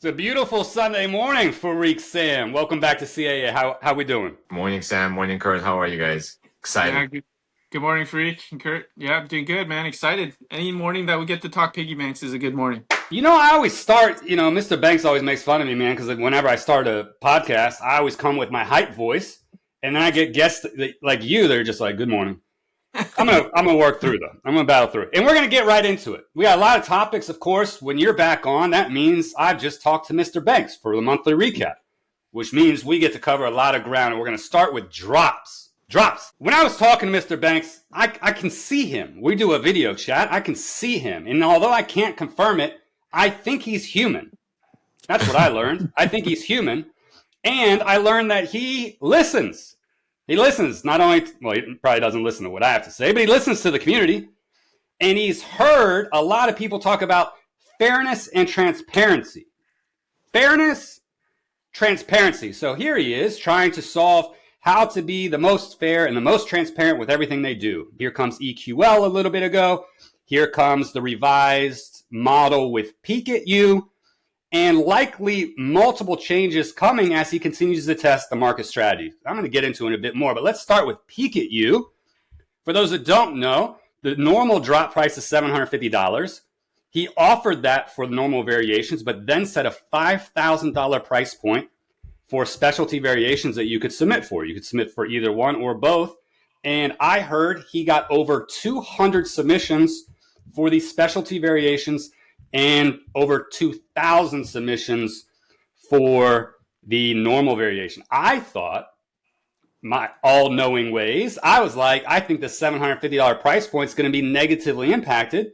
It's a beautiful Sunday morning for Reek Sam. Welcome back to CAA. How we doing? Morning, Sam. Morning, Kurt. How are you guys? Excited. Yeah, good morning, Freak and Kurt. Yeah, I'm doing good, man. Excited. Any morning that we get to talk PiggyBanx is a good morning. You know, I always start, Mr. Banks always makes fun of me, man, because whenever I start a podcast, I always come with my hype voice, and then I get guests like you. They're just like, "Good morning." I'm gonna work through them. I'm gonna battle through it, and we're gonna get right into it. We got a lot of topics, of course. When you're back on, that means I've just talked to Mr. Banks for the monthly recap, which means we get to cover a lot of ground, and we're gonna start with drops. Drops. When I was talking to Mr. Banks, I can see him. We do a video chat. I can see him, and although I can't confirm it, I think he's human. That's what I learned. I think he's human, and I learned that he listens. He listens not only, he probably doesn't listen to what I have to say, but he listens to the community. And he's heard a lot of people talk about fairness and transparency. Fairness, transparency. So here he is trying to solve how to be the most fair and the most transparent with everything they do. Here comes EQL a little bit ago. Here comes the revised model with Pikachu, and likely multiple changes coming as he continues to test the market strategy. I'm going to get into it a bit more, but let's start with Pikachu. For those that don't know, the normal drop price is $750. He offered that for the normal variations, but then set a $5,000 price point for specialty variations that you could submit for. You could submit for either one or both. And I heard he got over 200 submissions for these specialty variations and over 2,000 submissions for the normal variation. I thought, my all-knowing ways, I was like, I think the $750 price point is going to be negatively impacted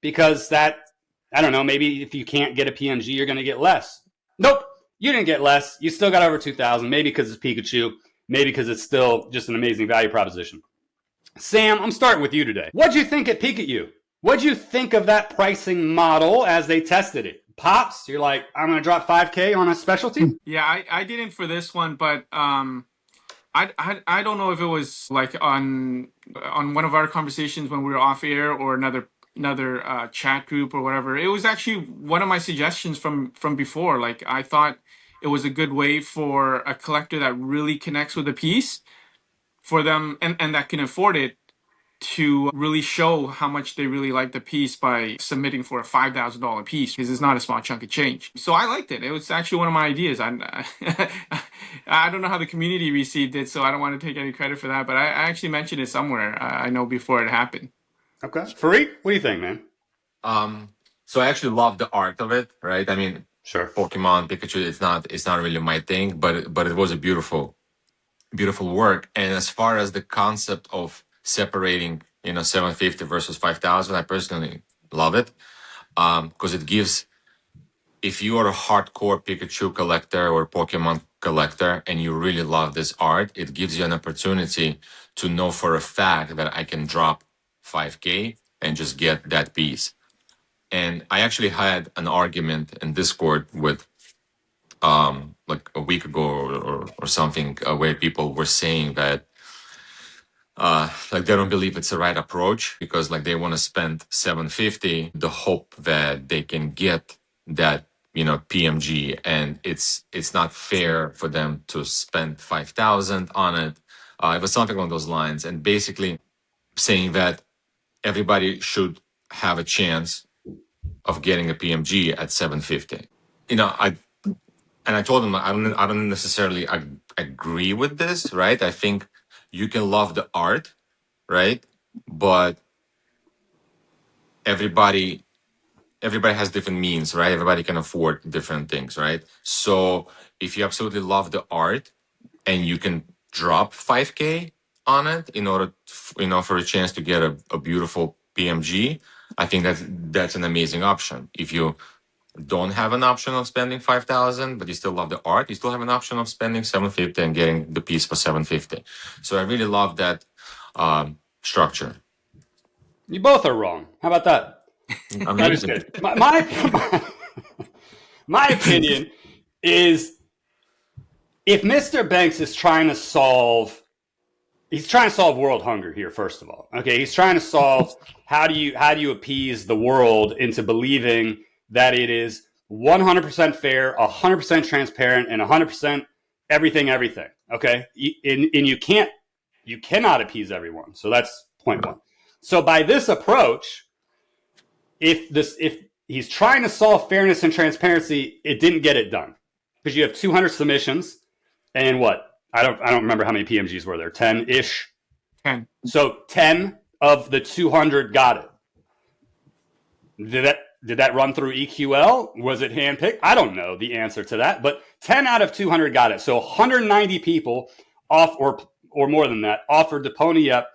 because that, I don't know, maybe if you can't get a PMG, you're going to get less. Nope, you didn't get less. You still got over 2,000, maybe because it's Pikachu, maybe because it's still just an amazing value proposition. Sam, I'm starting with you today. What'd you think at Pikachu? What'd you think of that pricing model as they tested it? Pops, you're like, I'm going to drop $5K on a specialty? Yeah, I didn't for this one, but I don't know if it was like on one of our conversations when we were off air or another chat group or whatever. It was actually one of my suggestions from before. Like, I thought it was a good way for a collector that really connects with the piece for them and that can afford it to really show how much they really like the piece by submitting for a $5,000 piece, because it's not a small chunk of change. So I liked it. It was actually one of my ideas. I don't know how the community received it, so I don't want to take any credit for that, but I actually mentioned it somewhere, I know, before it happened. Okay. Fareed, what do you think, man? So I actually love the art of it, right? I mean, sure, Pokemon, Pikachu, it's not really my thing, but it was a beautiful work. And as far as the concept of separating, 750 versus 5,000, I personally love it, because it gives, if you are a hardcore Pikachu collector or Pokemon collector and you really love this art, it gives you an opportunity to know for a fact that I can drop 5K and just get that piece. And I actually had an argument in Discord with like a week ago or something, where people were saying that like they don't believe it's the right approach because like they want to spend 750, the hope that they can get that PMG, and it's not fair for them to spend 5,000 on it. It was something along those lines, and basically saying that everybody should have a chance of getting a PMG at 750. I told them I don't necessarily agree with this, right? I think you can love the art, right? But everybody has different means, right? Everybody can afford different things, right? So if you absolutely love the art and you can drop 5K on it in order, for a chance to get a beautiful PMG, I think that's an amazing option. If you don't have an option of spending 5,000, but you still love the art, you still have an option of spending 750 and getting the piece for 750. So I really love that structure. You both are wrong. How about that? Amazing. My opinion is, if Mr. Banks is trying to solve world hunger here, first of all. Okay, he's trying to solve how do you appease the world into believing that it is 100% fair, 100% transparent, and 100% everything. Okay, and you cannot appease everyone. So that's point one. So by this approach, if he's trying to solve fairness and transparency, it didn't get it done because you have 200 submissions, and what? I don't remember how many PMGs were there. 10-ish. 10. So 10 of the 200 got it. Did that run through EQL? Was it handpicked? I don't know the answer to that, but 10 out of 200 got it. So 190 people or more than that offered to pony up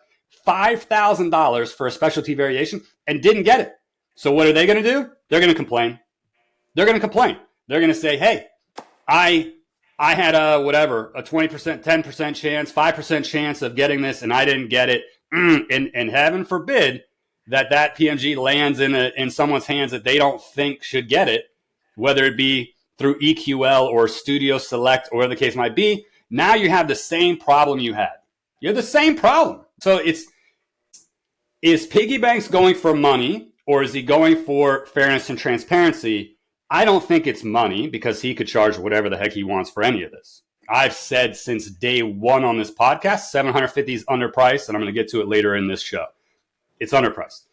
$5,000 for a specialty variation and didn't get it. So what are they going to do? They're going to complain. They're going to say, hey, I had a 20%, 10% chance, 5% chance of getting this, and I didn't get it. And heaven forbid that PMG lands in someone's hands that they don't think should get it, whether it be through EQL or Studio Select or whatever the case might be. Now you have the same problem you had. You have the same problem. So is PiggyBanx going for money or is he going for fairness and transparency? I don't think it's money because he could charge whatever the heck he wants for any of this. I've said since day one on this podcast, $750 is underpriced, and I'm going to get to it later in this show. It's underpriced.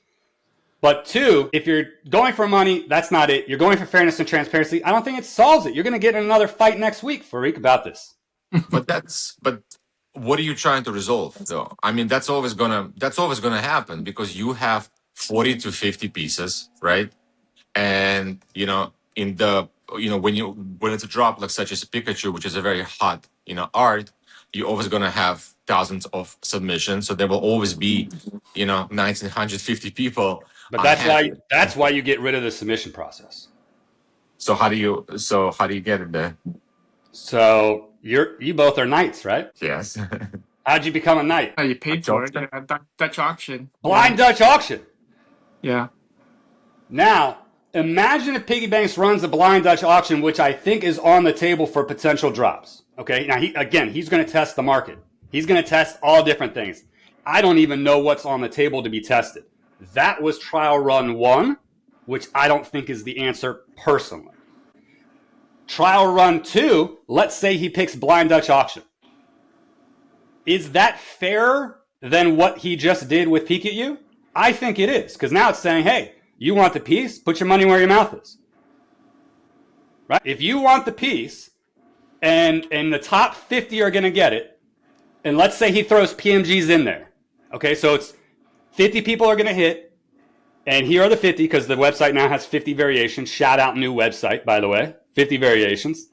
But two, if you're going for money, that's not it. You're going for fairness and transparency. I don't think it solves it. You're going to get in another fight next week, Farik, about this. But what are you trying to resolve though? I mean, that's always gonna happen because you have 40 to 50 pieces, right? And when it's a drop like such as a Pikachu, which is a very hot art, you're always gonna have thousands of submissions. So there will always be 1,950 people. But that's why you get rid of the submission process. So how do you get it there? So you both are knights, right? Yes. How'd you become a knight? You paid for it. Yeah, Dutch auction. Blind Dutch auction. Yeah. Now, imagine if PiggyBanx runs a blind Dutch auction, which I think is on the table for potential drops. Okay. Now, he's going to test the market. He's going to test all different things. I don't even know what's on the table to be tested. That was trial run 1, which I don't think is the answer personally. Trial run 2, let's say he picks blind Dutch auction. Is that fairer than what he just did with Pikachu? I think it is, because now it's saying, hey, you want the piece? Put your money where your mouth is. Right? If you want the piece, and the top 50 are going to get it, and let's say he throws PMGs in there. Okay, so it's 50 people are going to hit, and here are the 50, because the website now has 50 variations. Shout out new website, by the way. 50 variations.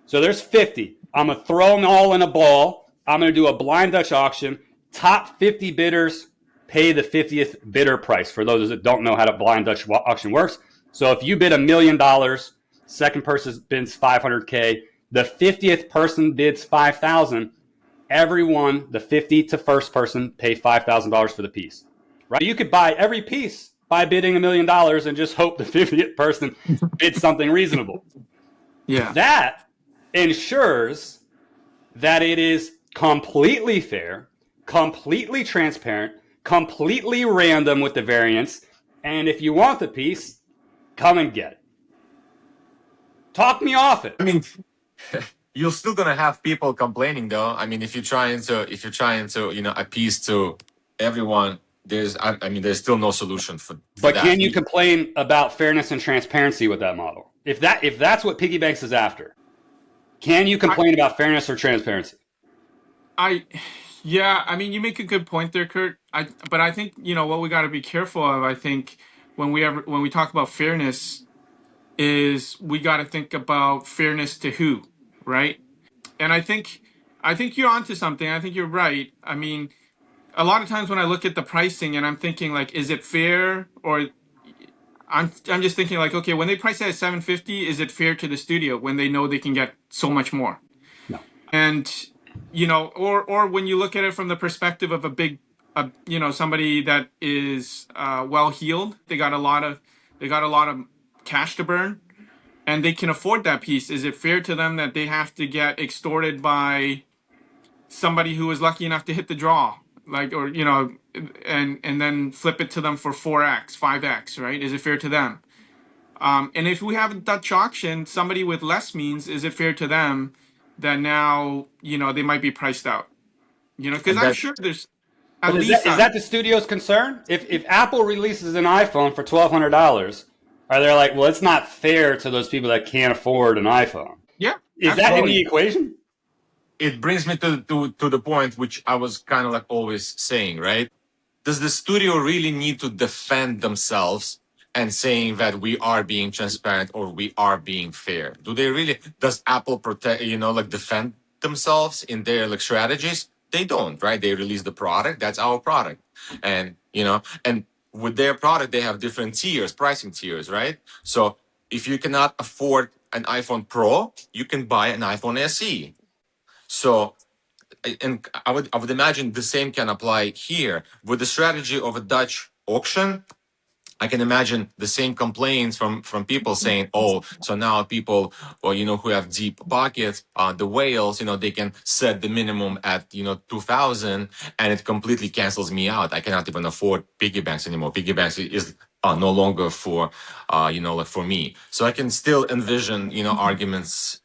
So there's 50. I'm going to throw them all in a ball. I'm going to do a blind Dutch auction. Top 50 bidders pay the 50th bidder price for those that don't know how the blind Dutch auction works. So if you bid $1 million, second person bids 500K, the 50th person bids 5,000, everyone, the 50 to first person, pay $5,000 for the piece. Right? You could buy every piece by bidding $1 million and just hope the 50th person bids something reasonable. Yeah. That ensures that it is completely fair, completely transparent, completely random with the variance, and if you want the piece, come and get it. Talk me off it. I mean, you're still gonna have people complaining, though. I mean, if you're trying to appease to everyone, there's still no solution for but that. Can you complain about fairness and transparency with that model? If that's what PiggyBanx is after, can you complain about fairness or transparency? Yeah, I mean, you make a good point there, Kurt. But I think what we got to be careful of. I think when we talk about fairness, is we got to think about fairness to who, right? And I think you're onto something. I think you're right. I mean, a lot of times when I look at the pricing and I'm thinking like, is it fair? Or I'm just thinking like, okay, when they price it at $750, is it fair to the studio when they know they can get so much more? No. And or when you look at it from the perspective of a big, somebody that is well heeled, they got a lot of cash to burn, and they can afford that piece. Is it fair to them that they have to get extorted by somebody who was lucky enough to hit the draw, and then flip it to them for 4x, 5x, right? Is it fair to them? And if we have a Dutch auction, somebody with less means, is it fair to them that now, they might be priced out? Because And I'm that sure there's at But least is that the studio's concern? If Apple releases an iPhone for $1,200, are they like, well, it's not fair to those people that can't afford an iPhone? yeah, Is that in the absolutely. equation? it brings me to the point which I was kind of like always saying, right? Does the studio really need to defend themselves and saying that we are being transparent or we are being fair? Do they really? Does Apple protect, like defend themselves in their like strategies? They don't, right? They release the product. That's our product, and and with their product, they have different tiers, pricing tiers, right? So if you cannot afford an iPhone Pro, you can buy an iPhone SE. So and I would imagine the same can apply here with the strategy of a Dutch auction. I can imagine the same complaints from people saying, "Oh, so now people, well, who have deep pockets, the whales, they can set the minimum at 2,000, and it completely cancels me out. I cannot even afford PiggyBanx anymore. PiggyBanx is no longer for, like for me. So I can still envision, arguments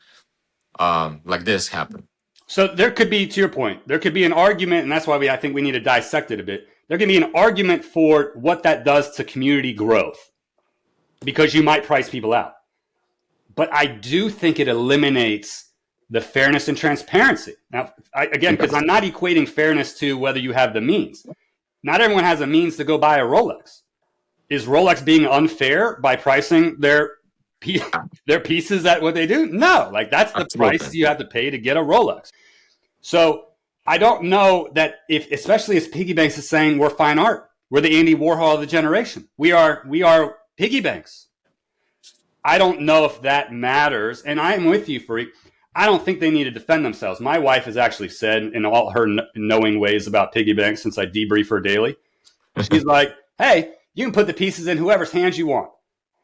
like this happen. So there could be, to your point, there could be an argument, and that's why I think we need to dissect it a bit. There can be an argument for what that does to community growth because you might price people out. But I do think it eliminates the fairness and transparency. Now, again, because I'm not equating fairness to whether you have the means. Not everyone has a means to go buy a Rolex. Is Rolex being unfair by pricing their pieces at what they do? No, like that's the Absolutely. price you have to pay to get a Rolex. So I don't know that especially as PiggyBanx is saying, we're fine art. We're the Andy Warhol of the generation. We are PiggyBanx. I don't know if that matters. And I am with you, Freak. I don't think they need to defend themselves. My wife has actually said in all her knowing ways about PiggyBanx since I debrief her daily, she's like, hey, you can put the pieces in whoever's hands you want.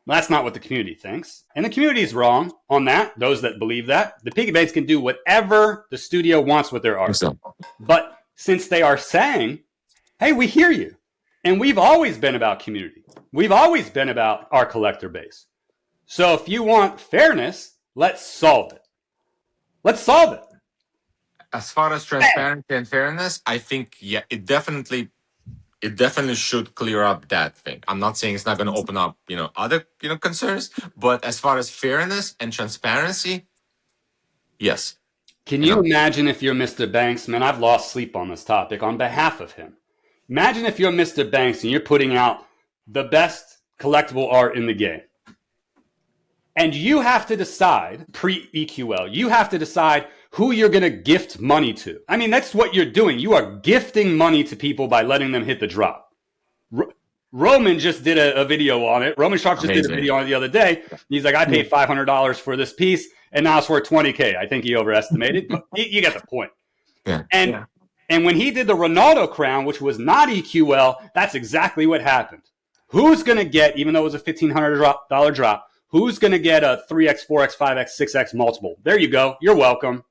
Well, that's not what the community thinks. And the community is wrong on that, those that believe that. The PiggyBanx can do whatever the studio wants with their art. So, But since they are saying, hey, we hear you. And we've always been about community. We've always been about our collector base. So if you want fairness, let's solve it. Let's solve it. as far as transparency and fairness, I think it definitely should clear up that thing. I'm not saying it's not going to open up, other, concerns, but as far as fairness and transparency, yes. Can you imagine if you're Mr. Banks? Man, I've lost sleep on this topic on behalf of him. Imagine if you're Mr. Banks and you're putting out the best collectible art in the game. And you have to decide, pre-EQL, you have to decide who you're going to gift money to. I mean, that's what you're doing. You are gifting money to people by letting them hit the drop. Roman just did a video on it. Roman Sharp just did a video on it the other day. He's like, I paid $500 for this piece, and now it's worth $20K. I think he overestimated, but you get the point. Yeah. And when he did the Ronaldo crown, which was not EQL, that's exactly what happened. Who's going to get, even though it was a $1,500 drop, who's going to get a 3X, 4X, 5X, 6X multiple? There you go. You're welcome.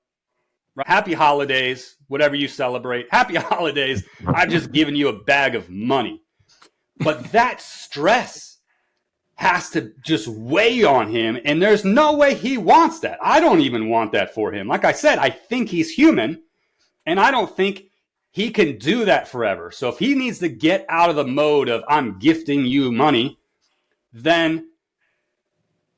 Happy holidays, whatever you celebrate. Happy holidays. I've just given you a bag of money. But that stress has to just weigh on him, and there's no way he wants that. I don't even want that for him. Like I said, I think he's human, and I don't think he can do that forever. So if he needs to get out of the mode of I'm gifting you money, then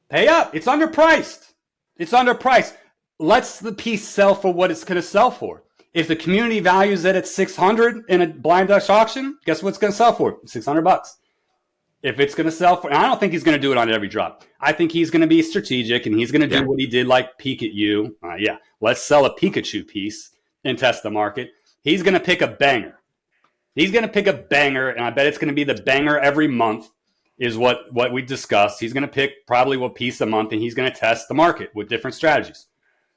pay up. It's underpriced. It's underpriced. Let's the piece sell for what it's going to sell for. If the community values it at $600 in a blind Dutch auction, guess what it's going to sell for? $600. If it's going to sell for, and I don't think he's going to do it on every drop. I think he's going to be strategic and he's going to do what he did like Peek at You. Let's sell a Pikachu piece and test the market. He's going to pick a banger. He's going to pick a banger, and I bet it's going to be the banger every month is what we discussed. He's going to pick probably what piece a month, and he's going to test the market with different strategies.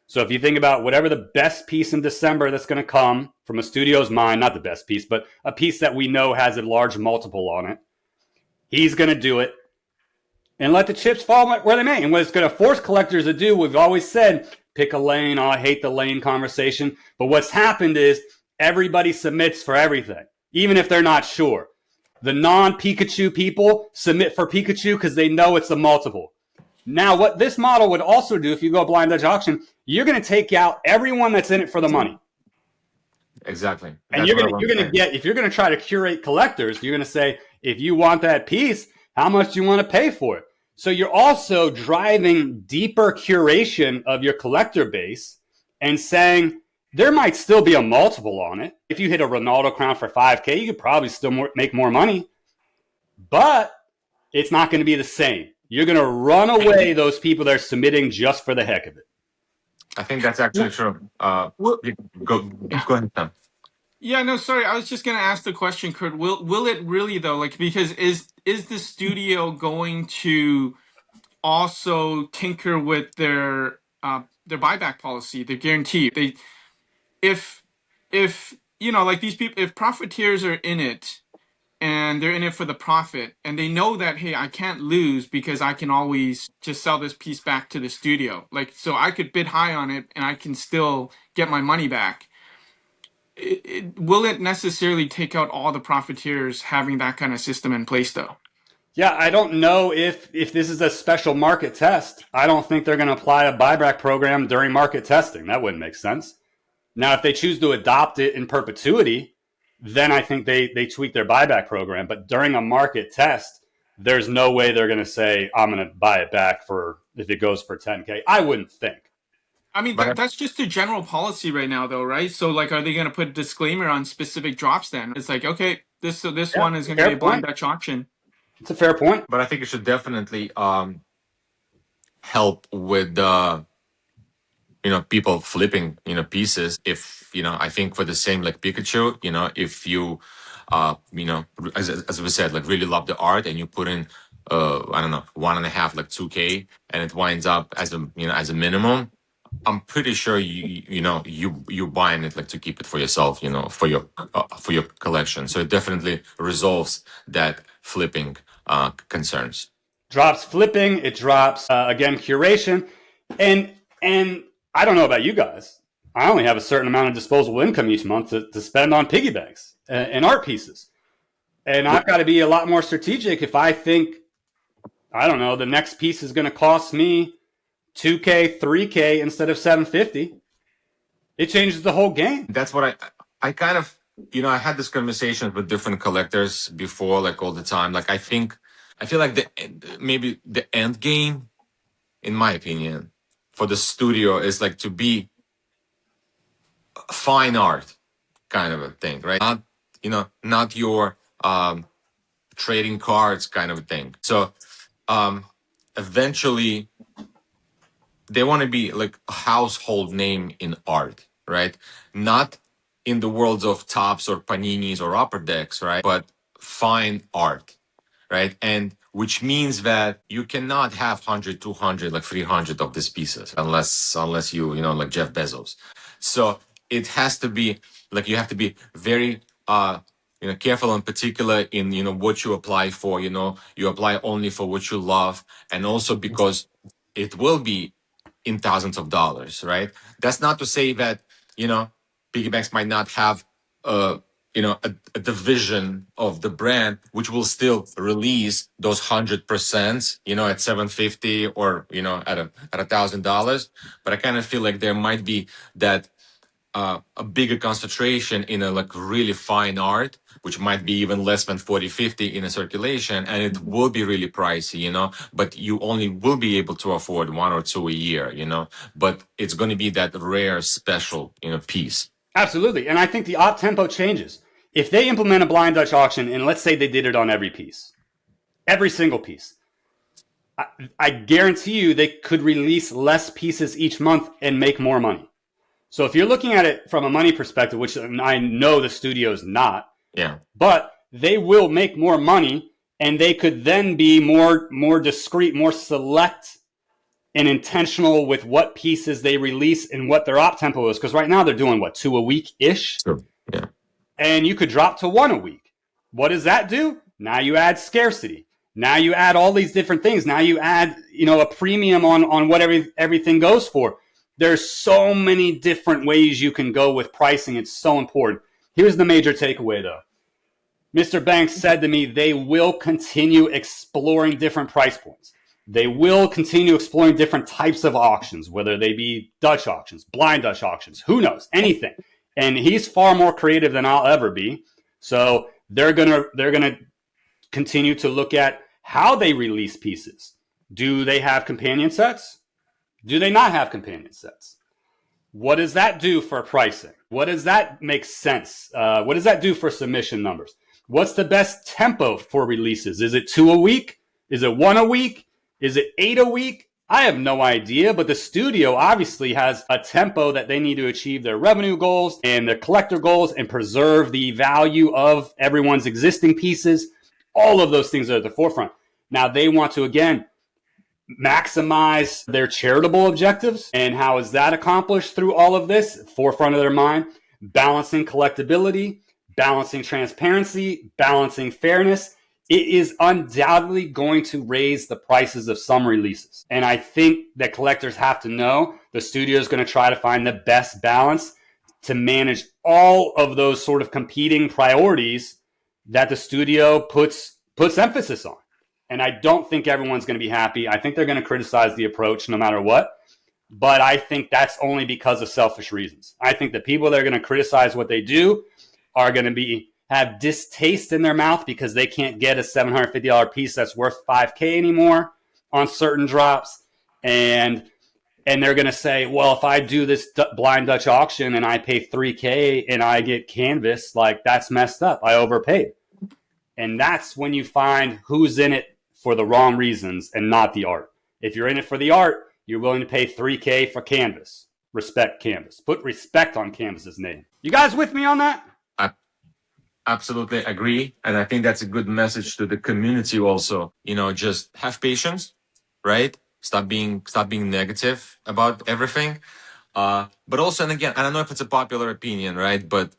So if you think about whatever the best piece in December that's going to come from a studio's mind, not the best piece, but a piece that we know has a large multiple on it, he's going to do it and let the chips fall where they may. And what it's going to force collectors to do, we've always said, pick a lane. Oh, I hate the lane conversation. But what's happened is everybody submits for everything, even if they're not sure. The non-Pikachu people submit for Pikachu because they know it's a multiple. Now, what this model would also do, if you go blind Dutch auction, you're going to take out everyone that's in it for the money. Exactly. And you're going to get, if you're going to try to curate collectors, you're going to say, if you want that piece, how much do you want to pay for it? So you're also driving deeper curation of your collector base and saying there might still be a multiple on it. If you hit a Ronaldo crown for $5K, you could probably still make more money, but it's not going to be the same. You're going to run away those people that are submitting just for the heck of it. I think that's actually true. Go ahead, Tom. Yeah, no, sorry. I was just gonna ask the question, Kurt. Will it really though? Like, because is the studio going to also tinker with their buyback policy, their guarantee? If like these people, if profiteers are in it and they're in it for the profit, and they know that, hey, I can't lose because I can always just sell this piece back to the studio. Like, so I could bid high on it and I can still get my money back. Will it necessarily take out all the profiteers having that kind of system in place, though? Yeah, I don't know if this is a special market test. I don't think they're going to apply a buyback program during market testing. That wouldn't make sense. Now, if they choose to adopt it in perpetuity, then I think they tweak their buyback program. But during a market test, there's no way they're going to say, I'm going to buy it back for if it goes for 10K. I wouldn't think. I mean, that's just a general policy right now, though, right? So, like, are they going to put a disclaimer on specific drops then? It's like, okay, this one is going to be a blind Dutch auction. It's a fair point. But I think it should definitely help with people flipping pieces. If I think for the same like Pikachu, if you as we said, like really love the art and you put in I don't know 1.5 like 2K and it winds up as a minimum, I'm pretty sure you're buying it like to keep it for yourself, for your collection. So it definitely resolves that flipping concerns. Drops flipping, it drops again curation, and I don't know about you guys. I only have a certain amount of disposable income each month to spend on PiggyBanx and art pieces, and I've got to be a lot more strategic if I think, I don't know, the next piece is going to cost me $2K, $3K instead of $750. It changes the whole game. That's what I kind of, I had this conversation with different collectors before, like all the time. Like I feel like maybe the end game, in my opinion, for the studio is like to be fine art kind of a thing, right? Not your trading cards kind of a thing. So eventually they want to be like a household name in art, right? Not in the worlds of Tops or Paninis or Upper Decks, right? But fine art, right? And which means that you cannot have 100, 200, like 300 of these pieces unless you like Jeff Bezos. So it has to be like, you have to be very careful and particular in what you apply for. You apply only for what you love, and also because it will be in thousands of dollars, right? That's not to say that PiggyBanx might not have a division of the brand which will still release those 100%, at $750 or at $1,000. But I kind of feel like there might be that a bigger concentration in a like really fine art, which might be even less than 40, 50 in a circulation, and it will be really pricey, but you only will be able to afford 1 or 2 a year, but it's going to be that rare special, piece. Absolutely. And I think the op tempo changes. If they implement a blind Dutch auction, and let's say they did it on every piece, every single piece, I guarantee you they could release less pieces each month and make more money. So if you're looking at it from a money perspective, which I know the studio's not, but they will make more money, and they could then be more discreet, more select and intentional with what pieces they release and what their op tempo is. Because right now they're doing 2 a week-ish? Sure. Yeah. And you could drop to 1 a week. What does that do? Now you add scarcity. Now you add all these different things. Now you add, a premium on what everything goes for. There's so many different ways you can go with pricing. It's so important. Here's the major takeaway, though. Mr. Banks said to me they will continue exploring different price points. They will continue exploring different types of auctions, whether they be Dutch auctions, blind Dutch auctions, who knows, anything. And he's far more creative than I'll ever be. So they're gonna continue to look at how they release pieces. Do they have companion sets? Do they not have companion sets? What does that do for pricing? What does that make sense? What does that do for submission numbers? What's the best tempo for releases? Is it 2 a week? Is it 1 a week? Is it 8 a week? I have no idea, but the studio obviously has a tempo that they need to achieve their revenue goals and their collector goals and preserve the value of everyone's existing pieces. All of those things are at the forefront. Now they want to, again, maximize their charitable objectives. And how is that accomplished through all of this? Forefront of their mind, balancing collectability, balancing transparency, balancing fairness. It is undoubtedly going to raise the prices of some releases. And I think that collectors have to know the studio is going to try to find the best balance to manage all of those sort of competing priorities that the studio puts emphasis on. And I don't think everyone's going to be happy. I think they're going to criticize the approach no matter what. But I think that's only because of selfish reasons. I think the people that are going to criticize what they do are going to have distaste in their mouth because they can't get a $750 piece that's worth $5K anymore on certain drops. And they're going to say, well, if I do this blind Dutch auction and I pay $3K and I get canvas, like that's messed up. I overpaid. And that's when you find who's in it for the wrong reasons and not the art. If you're in it for the art, you're willing to pay $3K for canvas. Respect canvas. Put respect on canvas's name. You guys with me on that? I absolutely agree. And I think that's a good message to the community also. Just have patience, right? Stop being negative about everything. But also, and again, I don't know if it's a popular opinion, right? But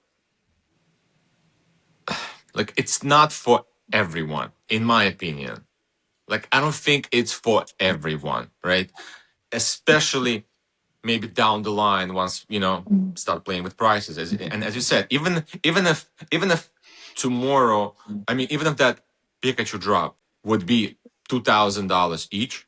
like, it's not for everyone, in my opinion. Like, I don't think it's for everyone, right? Especially maybe down the line once, start playing with prices. And as you said, even if tomorrow, even if that Pikachu drop would be $2,000 each,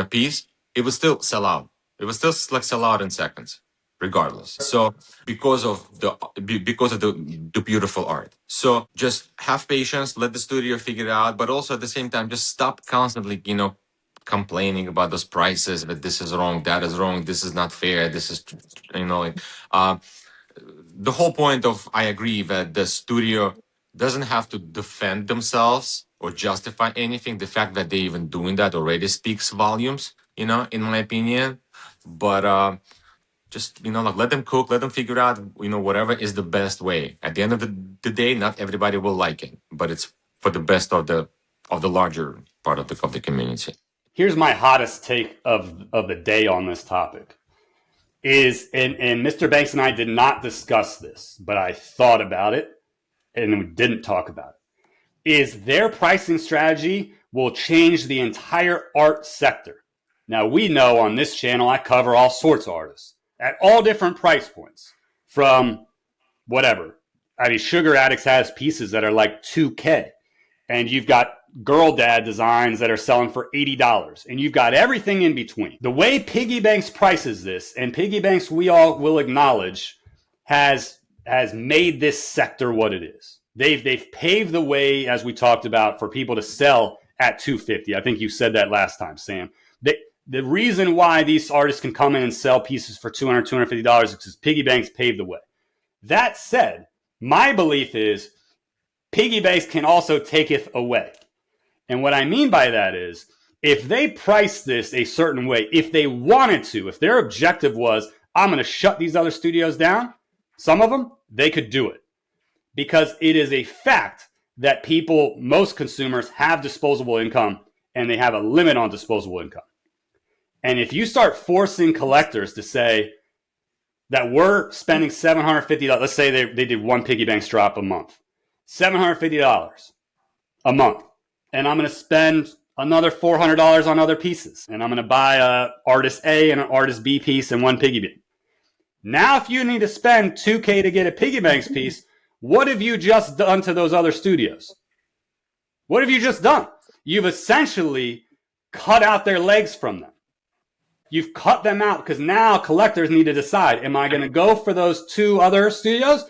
piece, it would still sell out. It would still sell out in seconds, regardless. So because of the beautiful art. So just have patience, let the studio figure it out, but also at the same time, just stop constantly, complaining about those prices, that this is wrong, that is wrong, this is not fair, this is, the whole point of, I agree that the studio doesn't have to defend themselves or justify anything. The fact that they're even doing that already speaks volumes, in my opinion. But just, let them cook, let them figure out, whatever is the best way. At the end of the day, not everybody will like it, but it's for the best of the larger part of the community. Here's my hottest take of the day on this topic. And Mr. Banks and I did not discuss this, but I thought about it and we didn't talk about it. Is their pricing strategy will change the entire art sector. Now, we know on this channel, I cover all sorts of artists at all different price points from whatever. Sugar Addicts has pieces that are like $2K. And you've got Girl Dad designs that are selling for $80. And you've got everything in between. The way PiggyBanx prices this, and PiggyBanx, we all will acknowledge, has made this sector what it is. They've paved the way, as we talked about, for people to sell at $250. I think you said that last time, Sam. The reason why these artists can come in and sell pieces for $200, $250 is because PiggyBanx paved the way. That said, my belief is PiggyBanx can also taketh away. And what I mean by that is, if they price this a certain way, if they wanted to, if their objective was, I'm going to shut these other studios down, some of them, they could do it. Because it is a fact that most consumers have disposable income and they have a limit on disposable income. And if you start forcing collectors to say that we're spending $750, let's say they did one PiggyBanx drop a month, $750 a month. And I'm going to spend another $400 on other pieces. And I'm going to buy a artist A and an artist B piece and one PiggyBanx. Now, if you need to spend $2K to get a PiggyBanx piece, What have you just done to those other studios? What have you just done? You've essentially cut out their legs from them. You've cut them out because now collectors need to decide, am I going to go for those two other studios?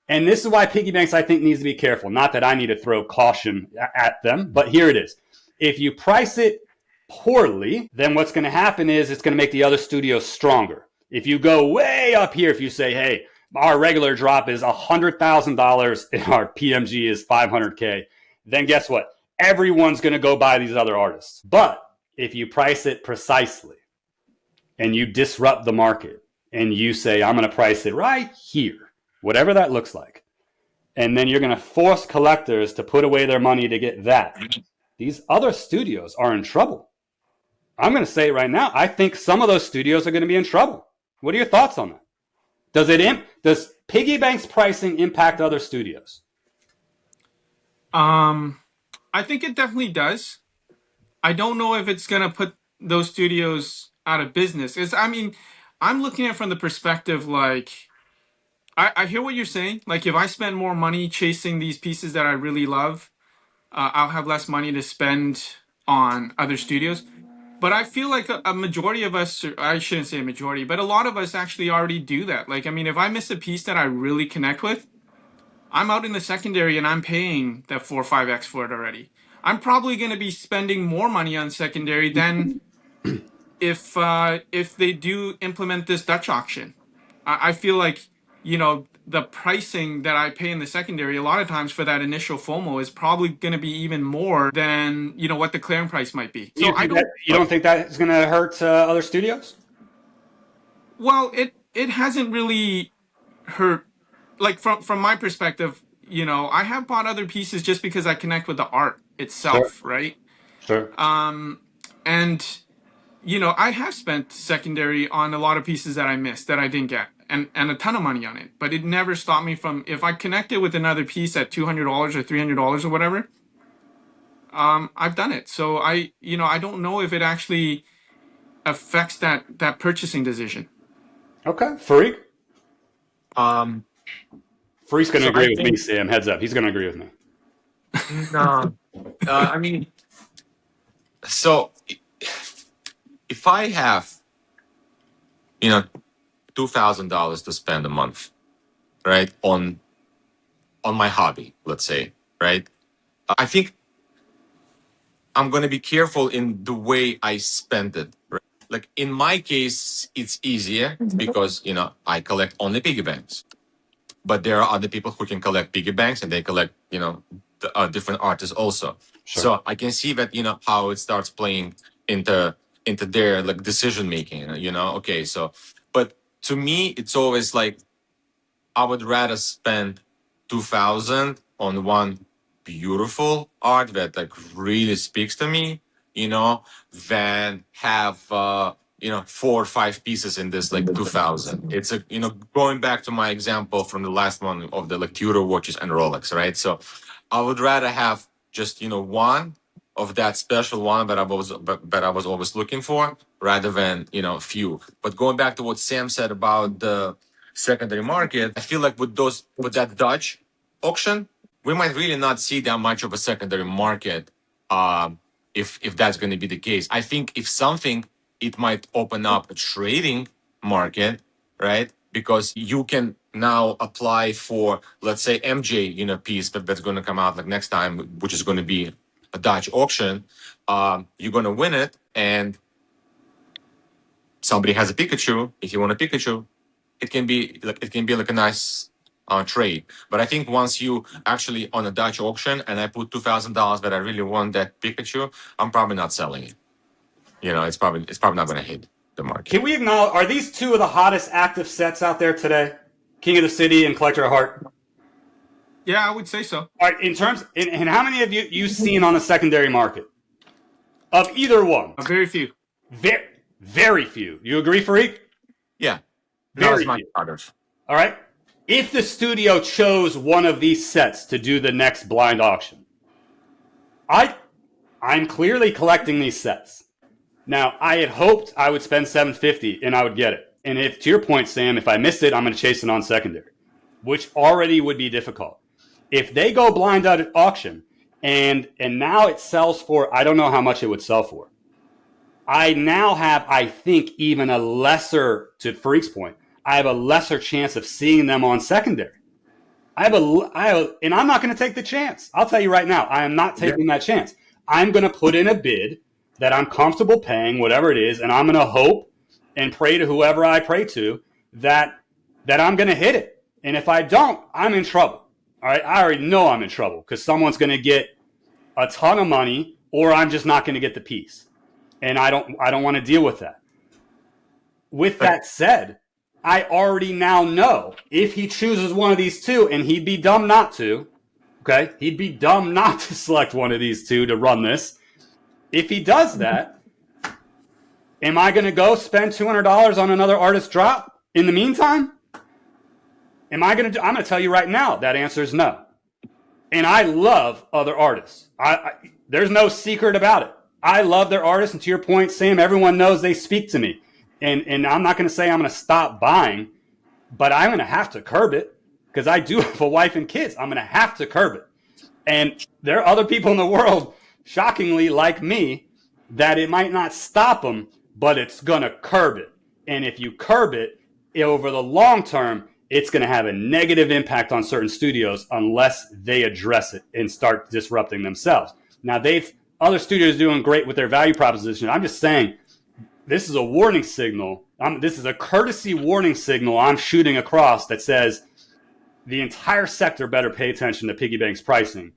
And this is why PiggyBanx, I think, needs to be careful. Not that I need to throw caution at them, but here it is. If you price it poorly, then what's going to happen is it's going to make the other studios stronger. If you go way up here, if you say, hey, our regular drop is $100,000 and our PMG is $500K, then guess what? Everyone's going to go buy these other artists. But if you price it precisely and you disrupt the market and you say, I'm going to price it right here, whatever that looks like, and then you're going to force collectors to put away their money to get that, these other studios are in trouble. I'm going to say it right now. I think some of those studios are going to be in trouble. What are your thoughts on that? Does PiggyBanx pricing impact other studios? I think it definitely does. I don't know if it's going to put those studios out of business. I'm looking at it from the perspective, like, I hear what you're saying. Like, if I spend more money chasing these pieces that I really love, I'll have less money to spend on other studios. But I feel like a majority of us, I shouldn't say a majority, but a lot of us actually already do that. Like, if I miss a piece that I really connect with, I'm out in the secondary and I'm paying that 4 or 5x for it already. I'm probably going to be spending more money on secondary than if they do implement this Dutch auction. I feel like, the pricing that I pay in the secondary a lot of times for that initial FOMO is probably going to be even more than, what the clearing price might be. So you don't think that's going to hurt other studios? Well, it hasn't really hurt. Like, from my perspective, I have bought other pieces just because I connect with the art itself, Sure. right? Sure. And I have spent secondary on a lot of pieces that I missed that I didn't get, and a ton of money on it. But it never stopped me from, if I connected with another piece at $200 or $300 or whatever, I've done it. So I don't know if it actually affects that purchasing decision. Okay, Fareed. Fareed's going to So agree with me, Sam. Heads up, he's going to agree with me. No, so if I have, $2,000 to spend a month, right, on my hobby, let's say, right, I think I'm gonna be careful in the way I spend it. Right? Like in my case, it's easier because I collect only PiggyBanks, but there are other people who can collect PiggyBanks and they collect different artists also. Sure. So I can see that how it starts playing into their like decision making. Okay, so but to me, it's always like I would rather spend 2,000 on one beautiful art that like really speaks to me, than have 4 or 5 pieces in this like 2,000. It's going back to my example from the last one of the like Tudor watches and Rolex, right? So I would rather have just one of that special one that I was always looking for, rather than few. But going back to what Sam said about the secondary market, I feel like with that Dutch auction, we might really not see that much of a secondary market if that's going to be the case. I think if something, it might open up a trading market, right? Because you can now apply for, let's say, MJ, piece that's going to come out like next time, which is going to be a Dutch auction. You're going to win it, and somebody has a Pikachu. If you want a Pikachu, it can be like a nice trade. But I think once you actually on a Dutch auction and I put $2,000 that I really want that Pikachu, I'm probably not selling it. It's probably not going to hit the market. Can we acknowledge, are these two of the hottest active sets out there today? King of the City and Collector of Heart? Yeah, I would say so. All right, and how many of you've seen on the secondary market? Of either one? Very few. Very few. You agree, Fareed? Yeah. Very not few. others. All right. If the studio chose one of these sets to do the next blind auction, I'm clearly collecting these sets. Now, I had hoped I would spend $750 and I would get it. And if, to your point, Sam, if I missed it, I'm going to chase it on secondary. which already would be difficult. If they go blind at auction and now it sells for, I don't know how much it would sell for. I now have, I think, even a lesser, to Freak's point, I have a lesser chance of seeing them on secondary. And I'm not going to take the chance. I'll tell you right now, I am not taking that chance. I'm going to put in a bid that I'm comfortable paying, whatever it is, and I'm going to hope and pray to whoever I pray to that I'm going to hit it. And if I don't, I'm in trouble. All right, I already know I'm in trouble because someone's going to get a ton of money, or I'm just not going to get the piece, and I don't want to deal with that. With that said, I already now know if he chooses one of these two, and he'd be dumb not to. Okay, he'd be dumb not to select one of these two to run this. If he does that, am I going to go spend $200 on another artist drop in the meantime? I'm going to tell you right now, that answer is no. And I love other artists. There's no secret about it. I love their artists. And to your point, Sam, everyone knows they speak to me. And I'm not going to say I'm going to stop buying, but I'm going to have to curb it because I do have a wife and kids. I'm going to have to curb it. And there are other people in the world, shockingly, like me, that it might not stop them, but it's going to curb it. And if you curb it over the long term, it's going to have a negative impact on certain studios unless they address it and start disrupting themselves. Now, other studios doing great with their value proposition. I'm just saying, this is a warning signal. This is a courtesy warning signal I'm shooting across that says the entire sector better pay attention to PiggyBanx pricing.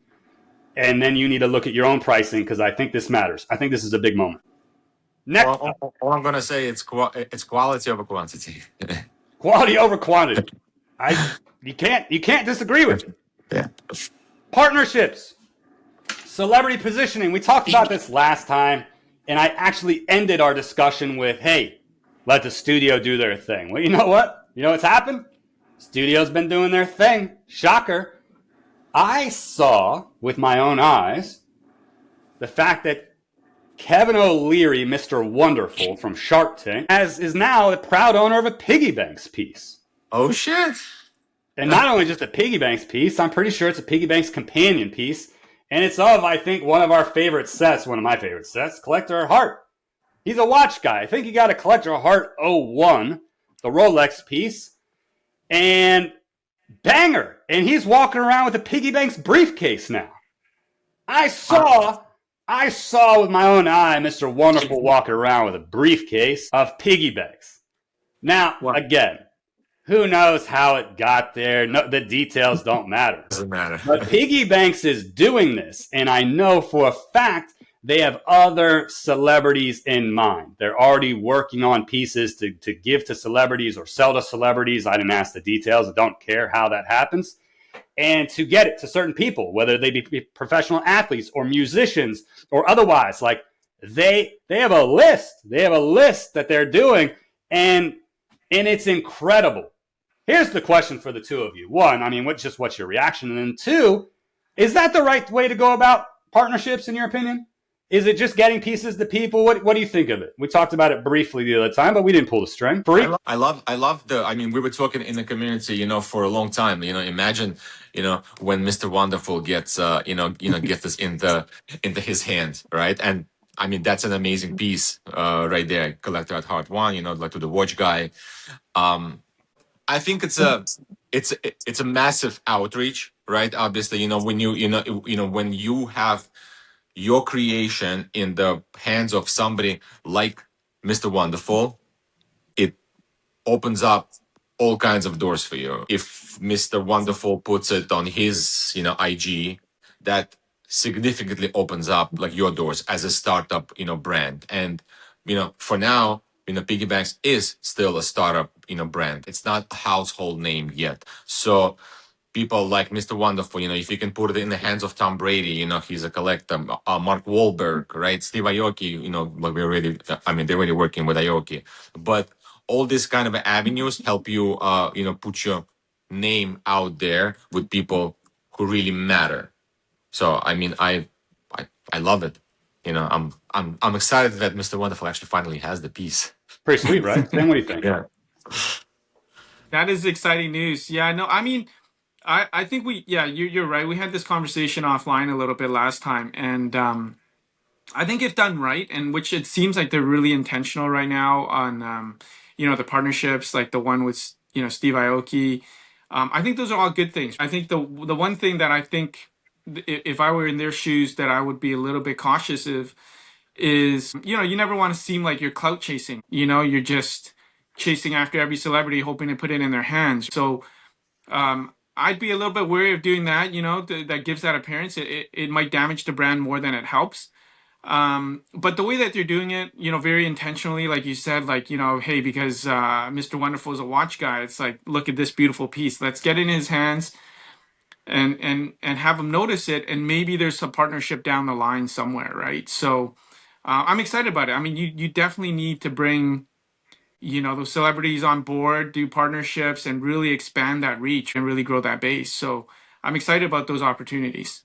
And then you need to look at your own pricing because I think this matters. I think this is a big moment. Next, all I'm going to say it's quality over quantity. Quality over quantity. You can't disagree with me. Yeah. Partnerships, celebrity positioning. We talked about this last time, and I actually ended our discussion with, "Hey, let the studio do their thing." Well, you know what? You know what's happened? Studio's been doing their thing. Shocker. I saw with my own eyes the fact that Kevin O'Leary, Mr. Wonderful from Shark Tank, is now the proud owner of a PiggyBanx piece. Oh, shit. And not only just a PiggyBanx piece, I'm pretty sure it's a PiggyBanx companion piece. And it's of, I think, one of our favorite sets, one of my favorite sets, Collector Heart. He's a watch guy. I think he got a Collector Heart 01, the Rolex piece. And banger. And he's walking around with a PiggyBanx briefcase now. I saw with my own eye Mr. Wonderful walking around with a briefcase of PiggyBanx. Now, again, who knows how it got there? No, the details don't matter. Doesn't matter. But PiggyBanx is doing this, and I know for a fact they have other celebrities in mind. They're already working on pieces to give to celebrities or sell to celebrities. I didn't ask the details. I don't care how that happens. And to get it to certain people, whether they be professional athletes or musicians or otherwise, like they have a list. They have a list that they're doing, and it's incredible. Here's the question for the two of you. One, I mean, what's your reaction? And then two, is that the right way to go about partnerships in your opinion? Is it just getting pieces to people? What do you think of it? We talked about it briefly the other time, but we didn't pull the string. I love I mean, we were talking in the community, for a long time. Imagine, when Mr. Wonderful gets, gets this into his hands, right? And I mean, that's an amazing piece, right there. Collector at Heart 1, like to the watch guy. I think it's a massive outreach, right? Obviously, when when you have your creation in the hands of somebody like Mr. Wonderful, it opens up all kinds of doors for you. If Mr. Wonderful puts it on his, IG, that significantly opens up like your doors as a startup, brand. And, for now, PiggyBanx is still a startup, brand. It's not a household name yet. So people like Mr. Wonderful, if you can put it in the hands of Tom Brady, he's a collector. Mark Wahlberg, right? Steve Aoki, like they're already working with Aoki. But all these kind of avenues help you, put your name out there with people who really matter. So, I mean, I love it. I'm excited that Mr. Wonderful actually finally has the piece. Pretty sweet, right? Sam, what do you think? Yeah. That is exciting news. Yeah, no, I mean, I think yeah, you're right. We had this conversation offline a little bit last time, and I think if done right, and which it seems like they're really intentional right now on, the partnerships, like the one with, Steve Aoki. I think those are all good things. I think the one thing that I think if I were in their shoes that I would be a little bit cautious of is, you never want to seem like you're clout chasing. You're just chasing after every celebrity, hoping to put it in their hands. So I'd be a little bit wary of doing that. That gives that appearance. It might damage the brand more than it helps. But the way that they're doing it, very intentionally, like you said, like, hey, because Mr. Wonderful is a watch guy, it's like, look at this beautiful piece. Let's get it in his hands and have him notice it, and maybe there's a partnership down the line somewhere, right? So I'm excited about it. I mean, you definitely need to bring those celebrities on board, do partnerships, and really expand that reach and really grow that base. So I'm excited about those opportunities.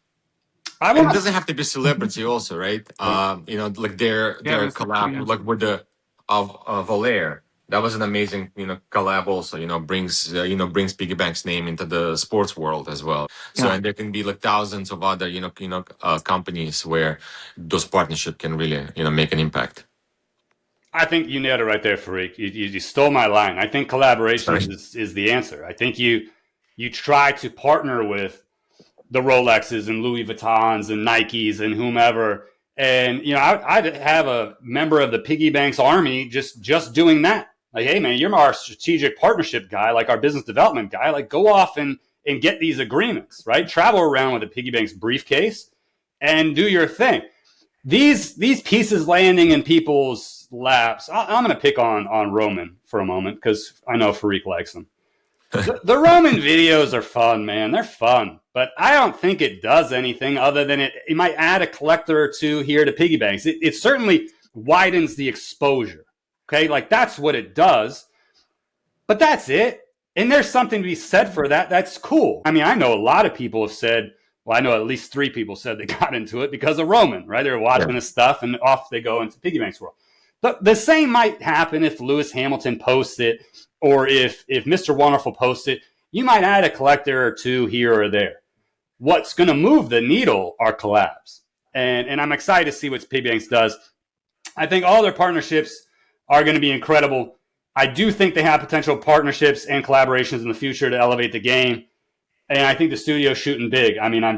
And it doesn't have to be celebrity also, right? Like their collab, like with the of Valair. That was an amazing, collab also, brings PiggyBanx name into the sports world as well. So, and there can be like thousands of other, companies where those partnership can really, make an impact. I think you nailed it right there, Farik. You stole my line. I think collaboration is the answer. I think you try to partner with the Rolexes and Louis Vuittons and Nikes and whomever. And, I'd have a member of the PiggyBanx army just doing that. Like, hey, man, you're our strategic partnership guy, like our business development guy. Like, go off and get these agreements, right? Travel around with a PiggyBanx briefcase and do your thing. These pieces landing in people's laps. I'm going to pick on Roman for a moment because I know Farik likes them. The Roman videos are fun, man. They're fun. But I don't think it does anything other than it might add a collector or two here to PiggyBanx. It certainly widens the exposure. Okay, like that's what it does. But that's it. And there's something to be said for that. That's cool. I mean, I know a lot of people have said, well, I know at least 3 people said they got into it because of Roman, right? They were watching his stuff and off they go into PiggyBanx world. But the same might happen if Lewis Hamilton posts it or if Mr. Wonderful posts it. You might add a collector or two here or there. What's going to move the needle are collabs. And I'm excited to see what PiggyBanx does. I think all their partnerships are going to be incredible. I do think they have potential partnerships and collaborations in the future to elevate the game. And I think the studio's shooting big. I mean, I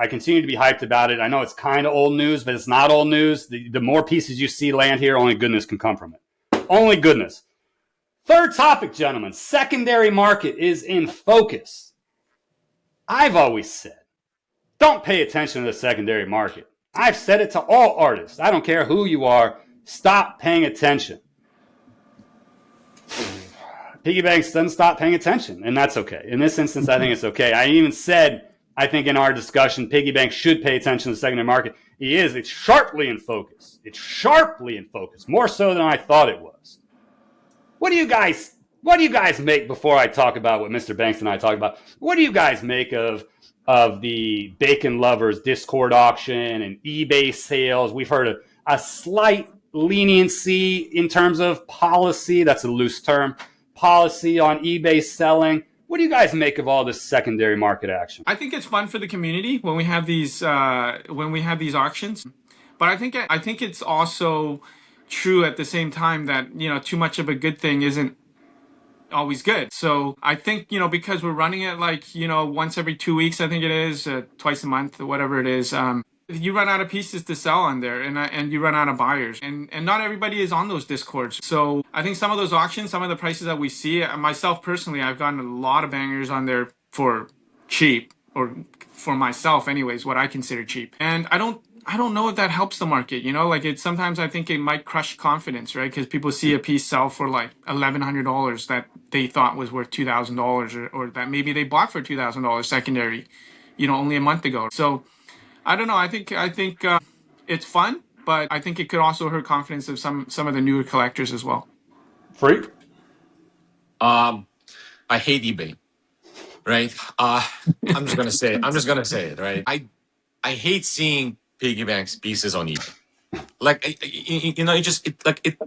continue to be hyped about it. I know it's kind of old news, but it's not old news. The more pieces you see land here, only goodness can come from it. Only goodness. Third topic, gentlemen. Secondary market is in focus. I've always said, don't pay attention to the secondary market. I've said it to all artists. I don't care who you are. Stop paying attention. PiggyBanx doesn't stop paying attention, and that's okay. In this instance, I think it's okay. I even said, I think in our discussion, PiggyBanx should pay attention to the secondary market. It's sharply in focus. It's sharply in focus, more so than I thought it was. What do you guys make, before I talk about what Mr. Banks and I talk about, what do you guys make of the Bacon Lovers Discord auction and eBay sales? We've heard a slight leniency in terms of policy. That's a loose term. Policy on eBay selling. What do you guys make of all this secondary market action? I think it's fun for the community when we have these auctions, but I think it's also true at the same time that too much of a good thing isn't always good. So I think because we're running it like once every 2 weeks, I think it is, twice a month or whatever it is. You run out of pieces to sell on there, and you run out of buyers, and not everybody is on those discords. So I think some of those auctions, some of the prices that we see, myself personally, I've gotten a lot of bangers on there for cheap, or for myself anyways, what I consider cheap. And I don't know if that helps the market, like sometimes I think it might crush confidence, right? Because people see a piece sell for like $1,100 that they thought was worth $2,000, or that maybe they bought for $2,000 secondary, only a month ago. So I don't know. I think it's fun, but I think it could also hurt confidence of some of the newer collectors as well. Freak? I hate eBay, right? I'm just gonna say it, right? I hate seeing PiggyBanx pieces on eBay. Like it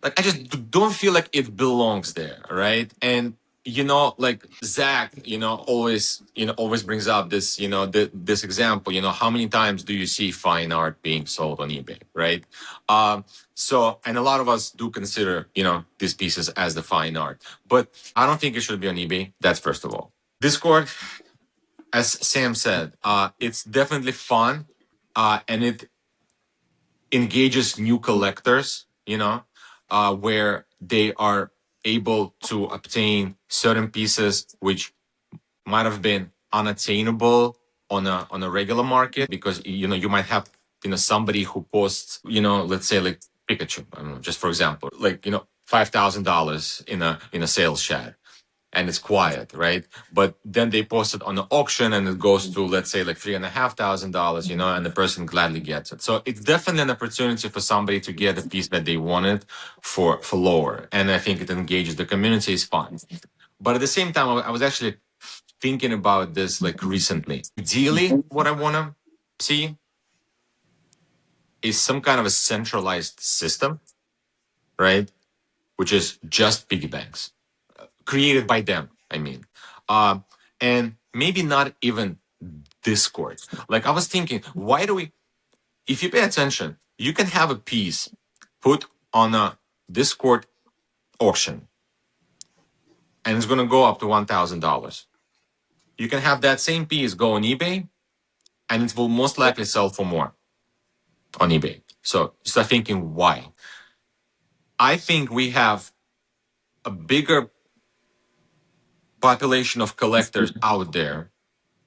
like I just don't feel like it belongs there, right? And like Zach, always brings up this, this example. How many times do you see fine art being sold on eBay, right? So, and a lot of us do consider, these pieces as the fine art, but I don't think it should be on eBay. That's first of all. Discord, as Sam said, it's definitely fun, and it engages new collectors, where they are able to obtain certain pieces which might have been unattainable on a regular market, because you might have somebody who posts, let's say like Pikachu, I don't know, just for example, like $5,000 in a sales chat, and it's quiet, right? But then they post it on the auction and it goes to, let's say, like $3,500, and the person gladly gets it. So it's definitely an opportunity for somebody to get a piece that they wanted for lower. And I think it engages the community, is fun. But at the same time, I was actually thinking about this like recently. Ideally, what I want to see is some kind of a centralized system, right? Which is just PiggyBanx. Created by them, I mean. And maybe not even Discord. Like I was thinking, if you pay attention, you can have a piece put on a Discord auction and it's going to go up to $1,000. You can have that same piece go on eBay and it will most likely sell for more on eBay. So start thinking, why? I think we have a bigger population of collectors out there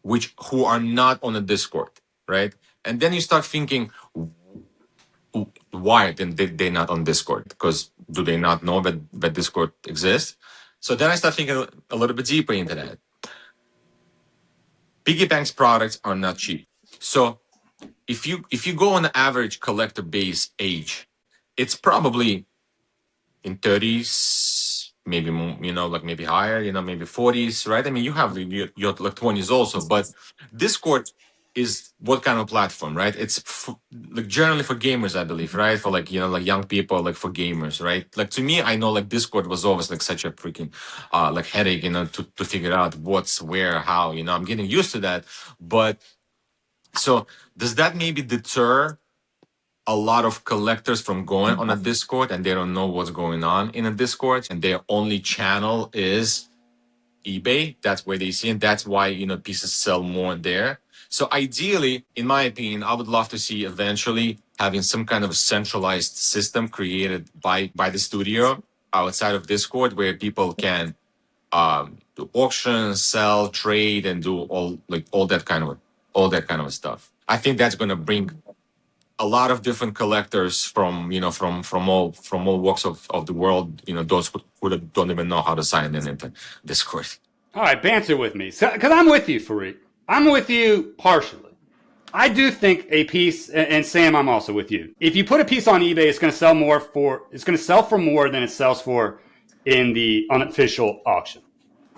who are not on the Discord, right? And then you start thinking, why they're not on Discord? Because do they not know that Discord exists? So then I start thinking a little bit deeper into that. PiggyBanx products are not cheap. So if you go on the average collector base age, it's probably in 30s, maybe like maybe higher, maybe 40s, right? I mean, you have your like 20s also, but Discord is what kind of platform, right? It's like generally for gamers, I believe, right? For like like young people, like for gamers, right? Like to me, I know like Discord was always like such a freaking like headache, to figure out what's where, how, I'm getting used to that. But so does that maybe deter a lot of collectors from going on a Discord, and they don't know what's going on in a Discord, and their only channel is eBay? That's where they see it. That's why pieces sell more there. So ideally, in my opinion, I would love to see eventually having some kind of a centralized system created by the studio outside of Discord, where people can do auctions, sell, trade, and do all that kind of stuff. I think that's going to bring a lot of different collectors from all walks of the world, those who don't even know how to sign in into Discord. All right, banter with me, because I'm with you, Fareed. I'm with you partially. I do think a piece, and Sam, I'm also with you. If you put a piece on eBay, it's going to sell for more than it sells for in the unofficial auction.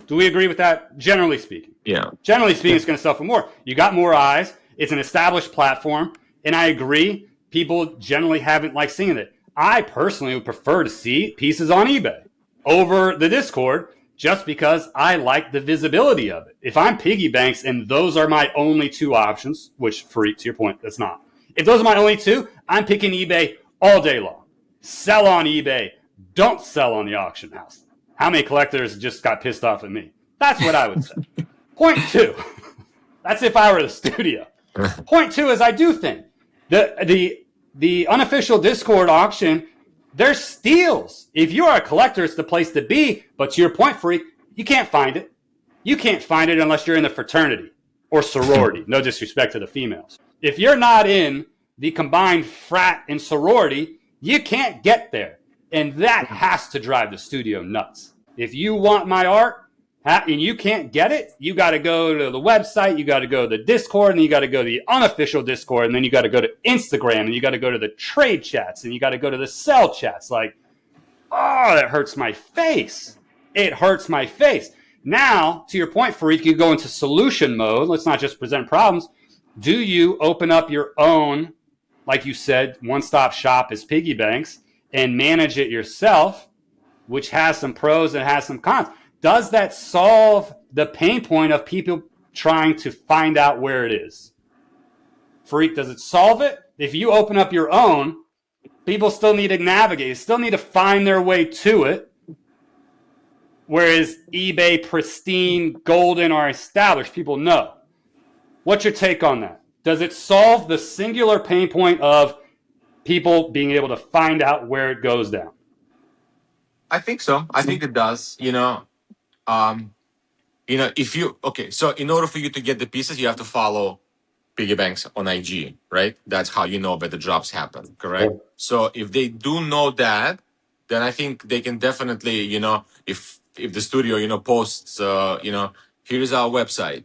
Do we agree with that? Generally speaking. Yeah. Generally speaking, it's going to sell for more. You got more eyes. It's an established platform. And I agree, people generally haven't liked seeing it. I personally would prefer to see pieces on eBay over the Discord, just because I like the visibility of it. If I'm PiggyBanx and those are my only two options, which, Fareed, to your point, that's not. If those are my only two, I'm picking eBay all day long. Sell on eBay. Don't sell on the auction house. How many collectors just got pissed off at me? That's what I would say. Point two. That's if I were the studio. Point two is I do think the unofficial Discord auction, there's steals. If you are a collector, it's the place to be. But to your point, Freak, you can't find it. You can't find it unless you're in the fraternity or sorority. No disrespect to the females. If you're not in the combined frat and sorority, you can't get there. And that has to drive the studio nuts. If you want my art and you can't get it, you got to go to the website, you got to go to the Discord, and you got to go to the unofficial Discord, and then you got to go to Instagram, and you got to go to the trade chats, and you got to go to the sell chats. Like, oh, that hurts my face. It hurts my face. Now, to your point, Fareed, you go into solution mode. Let's not just present problems. Do you open up your own, like you said, one-stop shop as PiggyBanx, and manage it yourself, which has some pros and has some cons. Does that solve the pain point of people trying to find out where it is? Freak, does it solve it? If you open up your own, people still need to navigate, still need to find their way to it. Whereas eBay, pristine, golden, or established, people know. What's your take on that? Does it solve the singular pain point of people being able to find out where it goes down? I think so. I think it does. If you so in order for you to get the pieces, you have to follow PiggyBanx on IG, right? That's how you know that the drops happen, correct? Sure. So if they do know that, then I think they can definitely, if the studio, posts, here's our website,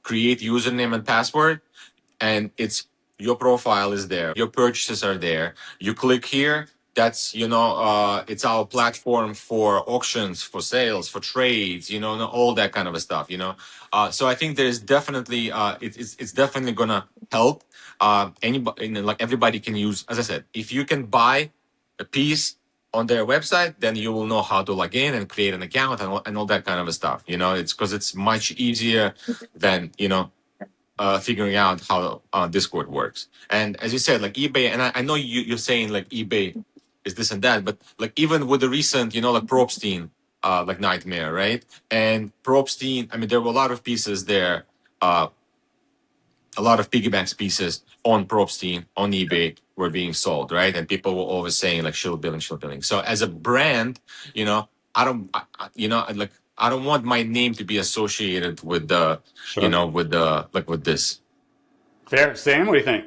create username and password, and it's your profile is there, your purchases are there. You click here. That's it's our platform for auctions, for sales, for trades, all that kind of stuff. So I think there's definitely it's definitely gonna help. Anybody, like everybody can use. As I said, if you can buy a piece on their website, then you will know how to log in and create an account and all that kind of stuff. It's because it's much easier than figuring out how Discord works. And as you said, like eBay, and I know you're saying like eBay is this and that, but like even with the recent, like Probstein, like Nightmare, right? And Probstein, I mean, there were a lot of pieces there, a lot of PiggyBanx pieces on Probstein, on eBay were being sold, right? And people were always saying like shield billing, shield billing. So as a brand, I don't want my name to be associated with the, Sure. with this. Fair. Sam, what do you think?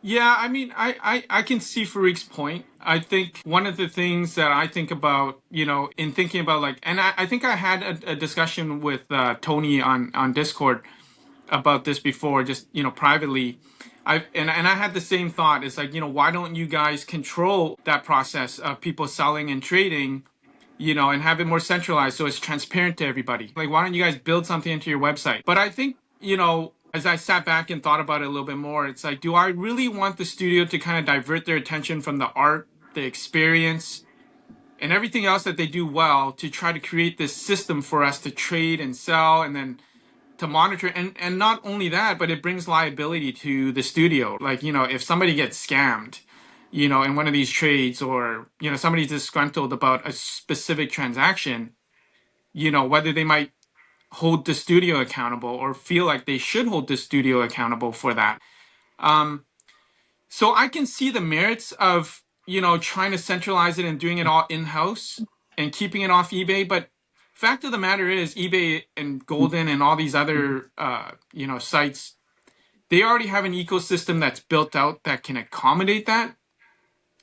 Yeah, I mean, I can see Fareek's point. I think one of the things that I think about, in thinking about like, and I think I had a discussion with Tony on Discord about this before, just, privately. I had the same thought. It's like, why don't you guys control that process of people selling and trading, and have it more centralized so it's transparent to everybody? Like, why don't you guys build something into your website? But I think, as I sat back and thought about it a little bit more, it's like, do I really want the studio to kind of divert their attention from the art, the experience, and everything else that they do well to try to create this system for us to trade and sell and then to monitor? And not only that, but it brings liability to the studio. Like, if somebody gets scammed, in one of these trades, or, somebody's disgruntled about a specific transaction, whether they might hold the studio accountable or feel like they should hold the studio accountable for that. So I can see the merits of, trying to centralize it and doing it all in-house and keeping it off eBay. But fact of the matter is, eBay and Golden and all these other, sites, they already have an ecosystem that's built out that can accommodate that.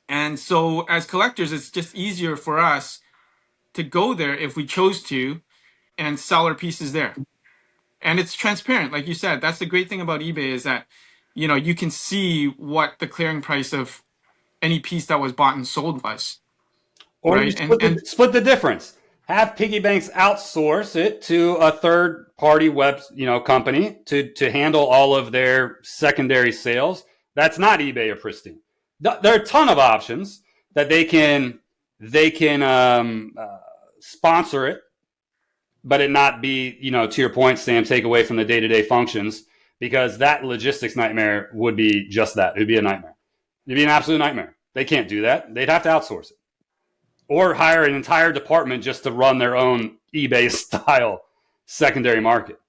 And so as collectors, it's just easier for us to go there if we chose to and sell our pieces there. And it's transparent. Like you said, that's the great thing about eBay is that, you can see what the clearing price of any piece that was bought and sold was. Or right? you split the difference. Have PiggyBanx outsource it to a third-party web, company to handle all of their secondary sales. That's not eBay or Pristine. There are a ton of options that they can sponsor it, but it not be, to your point, Sam, take away from the day-to-day functions, because that logistics nightmare would be just that. It would be a nightmare. It'd be an absolute nightmare. They can't do that. They'd have to outsource it or hire an entire department just to run their own eBay-style secondary market,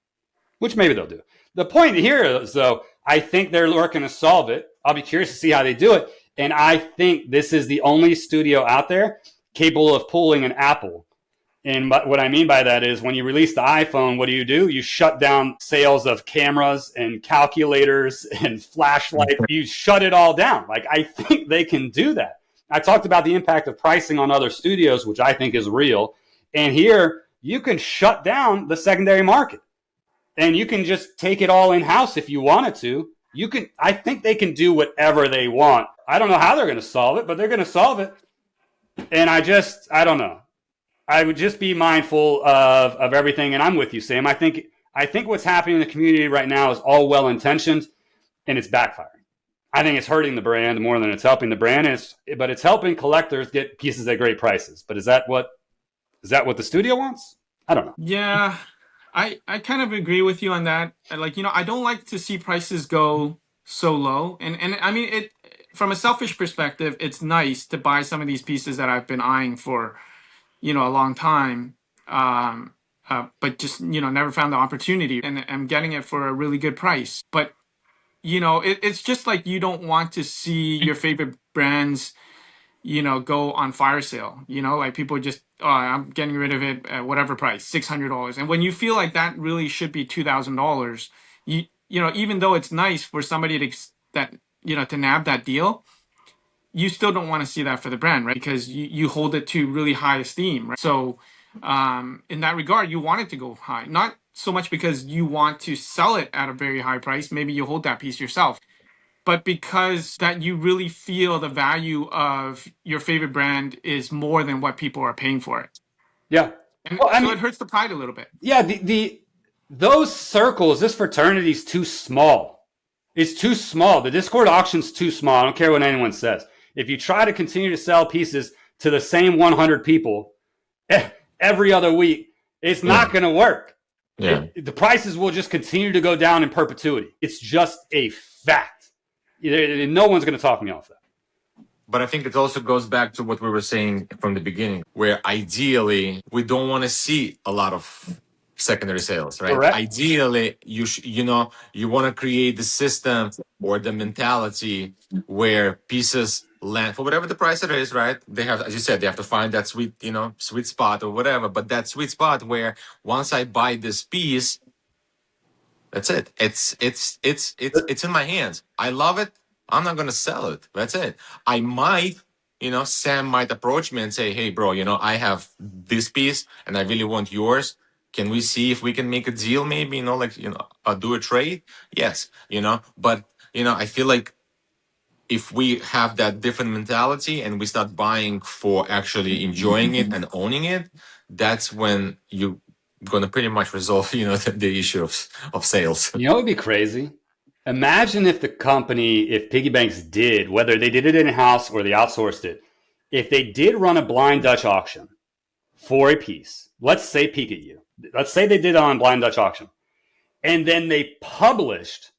which maybe they'll do. The point here is, though, I think they're working to solve it. I'll be curious to see how they do it. And I think this is the only studio out there capable of pulling an Apple. And what I mean by that is when you release the iPhone, what do? You shut down sales of cameras and calculators and flashlights. You shut it all down. Like, I think they can do that. I talked about the impact of pricing on other studios, which I think is real. And here, you can shut down the secondary market. And you can just take it all in-house if you wanted to. I think they can do whatever they want. I don't know how they're going to solve it, but they're going to solve it. And I don't know. I would just be mindful of everything. And I'm with you, Sam. I think what's happening in the community right now is all well-intentioned, and it's backfiring. I think it's hurting the brand more than it's helping the brand. But it's helping collectors get pieces at great prices. But is that what the studio wants? I don't know. Yeah, I kind of agree with you on that. Like, I don't like to see prices go so low. And I mean, it from a selfish perspective, it's nice to buy some of these pieces that I've been eyeing for, a long time. But just, never found the opportunity, and I'm getting it for a really good price. But, it's just like you don't want to see your favorite brands go on fire sale. Like people just, oh, I'm getting rid of it at whatever price, $600. And when you feel like that really should be $2,000, even though it's nice for somebody to nab that deal, you still don't want to see that for the brand, right? Because you hold it to really high esteem, right? So, in that regard, you want it to go high, not so much because you want to sell it at a very high price. Maybe you hold that piece yourself, but because that you really feel the value of your favorite brand is more than what people are paying for it. Yeah. And well, so it hurts the pride a little bit. Yeah, those circles, this fraternity is too small. It's too small. The Discord auction's too small. I don't care what anyone says. If you try to continue to sell pieces to the same 100 people every other week, it's not going to work. Yeah. The prices will just continue to go down in perpetuity. It's just a fact. No one's going to talk me off that. But I think it also goes back to what we were saying from the beginning, where ideally we don't want to see a lot of secondary sales, right? Correct. Ideally, you want to create the system or the mentality where pieces land for whatever the price it is, right? They have, as you said, they have to find that sweet spot or whatever. But that sweet spot where once I buy this piece, that's it. It's in my hands. I love it. I'm not gonna sell it. That's it. I might, Sam might approach me and say, "Hey, bro, I have this piece and I really want yours. Can we see if we can make a deal? Maybe, do a trade." Yes, But I feel like if we have that different mentality and we start buying for actually enjoying it and owning it, that's when you going to pretty much resolve, the issue of sales. It would be crazy. Imagine if PiggyBanx did, whether they did it in-house or they outsourced it, if they did run a blind Dutch auction for a piece, let's say Pikachu. Let's say they did it on blind Dutch auction. And then they published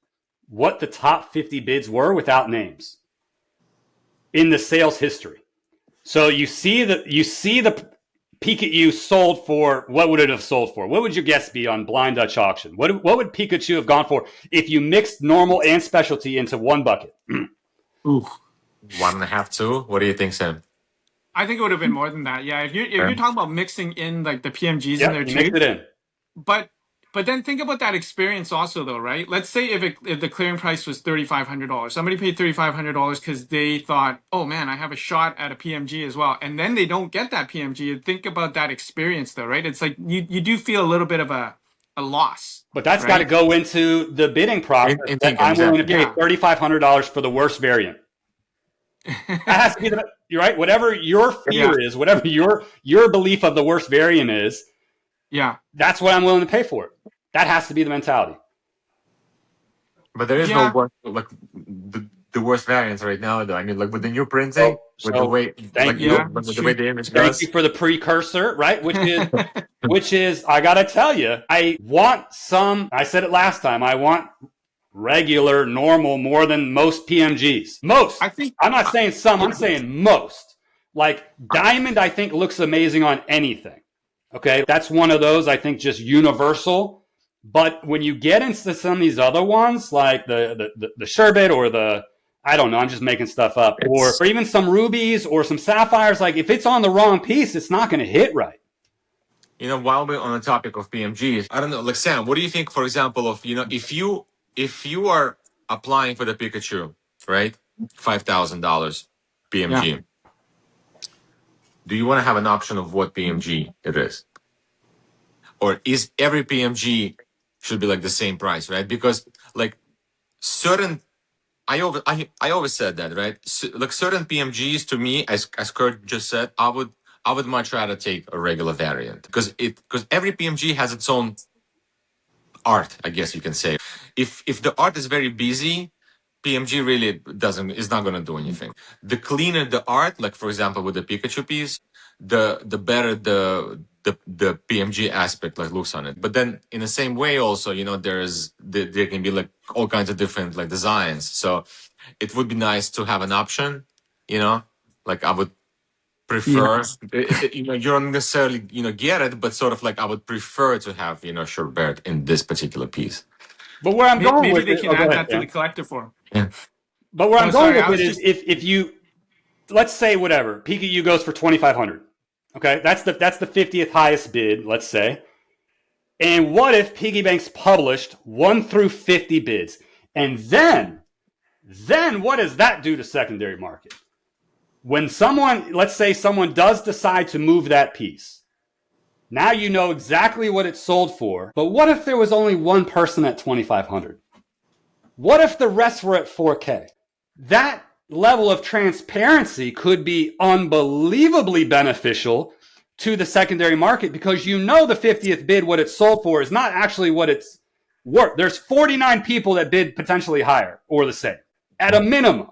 what the top 50 bids were without names in the sales history. So you see the Pikachu sold for, what would it have sold for? What would your guess be on blind Dutch auction? What would Pikachu have gone for if you mixed normal and specialty into one bucket? Ooh. 1.5, 2? What do you think, Sam? I think it would have been more than that. Yeah, if you're talking about mixing in like the PMGs in there too. Mix it in. But then think about that experience also, though, right? Let's say if the clearing price was $3,500, somebody paid $3,500 because they thought, oh man, I have a shot at a PMG as well, and then they don't get that PMG. Think about that experience, though, right? It's like you do feel a little bit of a loss. But that's got to go into the bidding process. I'm willing to pay $3,500 for the worst variant. That has to be you're right. Whatever your fear is, whatever your belief of the worst variant is. Yeah, that's what I'm willing to pay for it. That has to be the mentality. But there is no worst, like the worst variants right now, though. I mean, like with the new printing, with the way, the way the image goes. Thank you for the precursor, right? Which is, I gotta tell you, I want some. I said it last time. I want regular, normal, more than most PMGs. Most. I'm not saying some. I'm saying most. Like diamond, I think looks amazing on anything. Okay, that's one of those, I think, just universal. But when you get into some of these other ones, like the sherbet or I don't know, I'm just making stuff up, or even some rubies or some sapphires, like if it's on the wrong piece, it's not going to hit right. While we're on the topic of PMGs, I don't know, like Sam, what do you think, for example, of, if you are applying for the Pikachu, right? $5,000 PMG. Yeah. Do you want to have an option of what PMG it is? Or is every PMG should be like the same price, right? Because like I always said that, right? So, like certain PMGs to me, as Kurt just said, I would much rather take a regular variant because every PMG has its own art, I guess you can say. If the art is very busy, PMG really is not going to do anything. The cleaner the art, like for example with the Pikachu piece, the better the PMG aspect like looks on it. But then in the same way also, you know, there can be like all kinds of different like designs. So it would be nice to have an option, you know, like I would prefer, you know, you don't necessarily, you know, get it, but sort of like I would prefer to have, you know, Sherbert in this particular piece. But where I'm going Maybe with they it, can go add ahead, that to Dan. the collector form. Yeah. But where No, I'm going sorry, I with it was is just- if you, let's say whatever, Pikachu goes for 2,500. Okay, that's the 50th highest bid, let's say. And what if PiggyBanx published 1 through 50 bids? And then what does that do to secondary market? When someone, let's say someone does decide to move that piece, now you know exactly what it sold for. But what if there was only one person at 2,500? What if the rest were at 4K? That level of transparency could be unbelievably beneficial to the secondary market because you know the 50th bid, what it sold for, is not actually what it's worth. There's 49 people that bid potentially higher or the same at a minimum.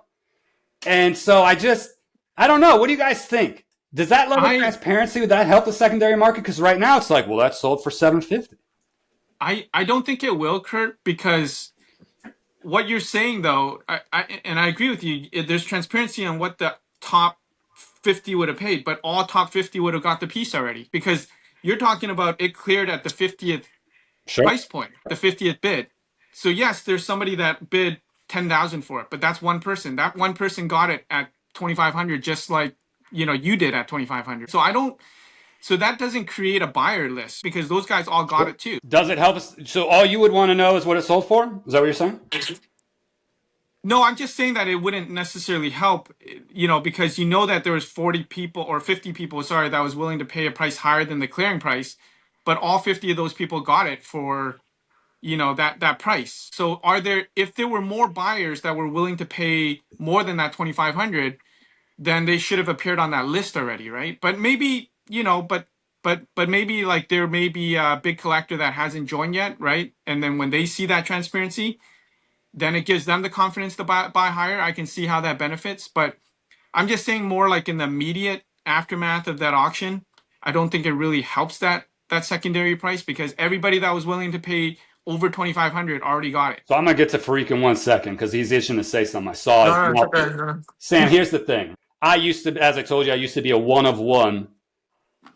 And so I don't know. What do you guys think? Does that level of transparency, would that help the secondary market? Because right now it's like, well, that sold for $750. I don't think it will, Kurt, because what you're saying though, and I agree with you. There's transparency on what the top 50 would have paid, but all top 50 would have got the piece already because you're talking about it cleared at the 50th price point, the 50th bid. So yes, there's somebody that bid 10,000 for it, but that's one person. That one person got it at 2,500, just like you know you did at 2,500. So that doesn't create a buyer list because those guys all got it too. Does it help us? So all you would want to know is what it sold for? Is that what you're saying? No, I'm just saying that it wouldn't necessarily help, you know, because you know that there was 40 people or 50 people, sorry, that was willing to pay a price higher than the clearing price, but all 50 of those people got it for, you know, that price. So if there were more buyers that were willing to pay more than that 2,500, then they should have appeared on that list already, right? But maybe, you know, but maybe like there may be a big collector that hasn't joined yet, right? And then when they see that transparency, then it gives them the confidence to buy higher. I can see how that benefits, but I'm just saying more like in the immediate aftermath of that auction, I don't think it really helps that secondary price because everybody that was willing to pay over 2,500 already got it. So I'm gonna get to Farik in 1 second because he's itching to say something. I saw it. Okay. Sam, here's the thing. I used to, as I told you, I used to be a one-of-one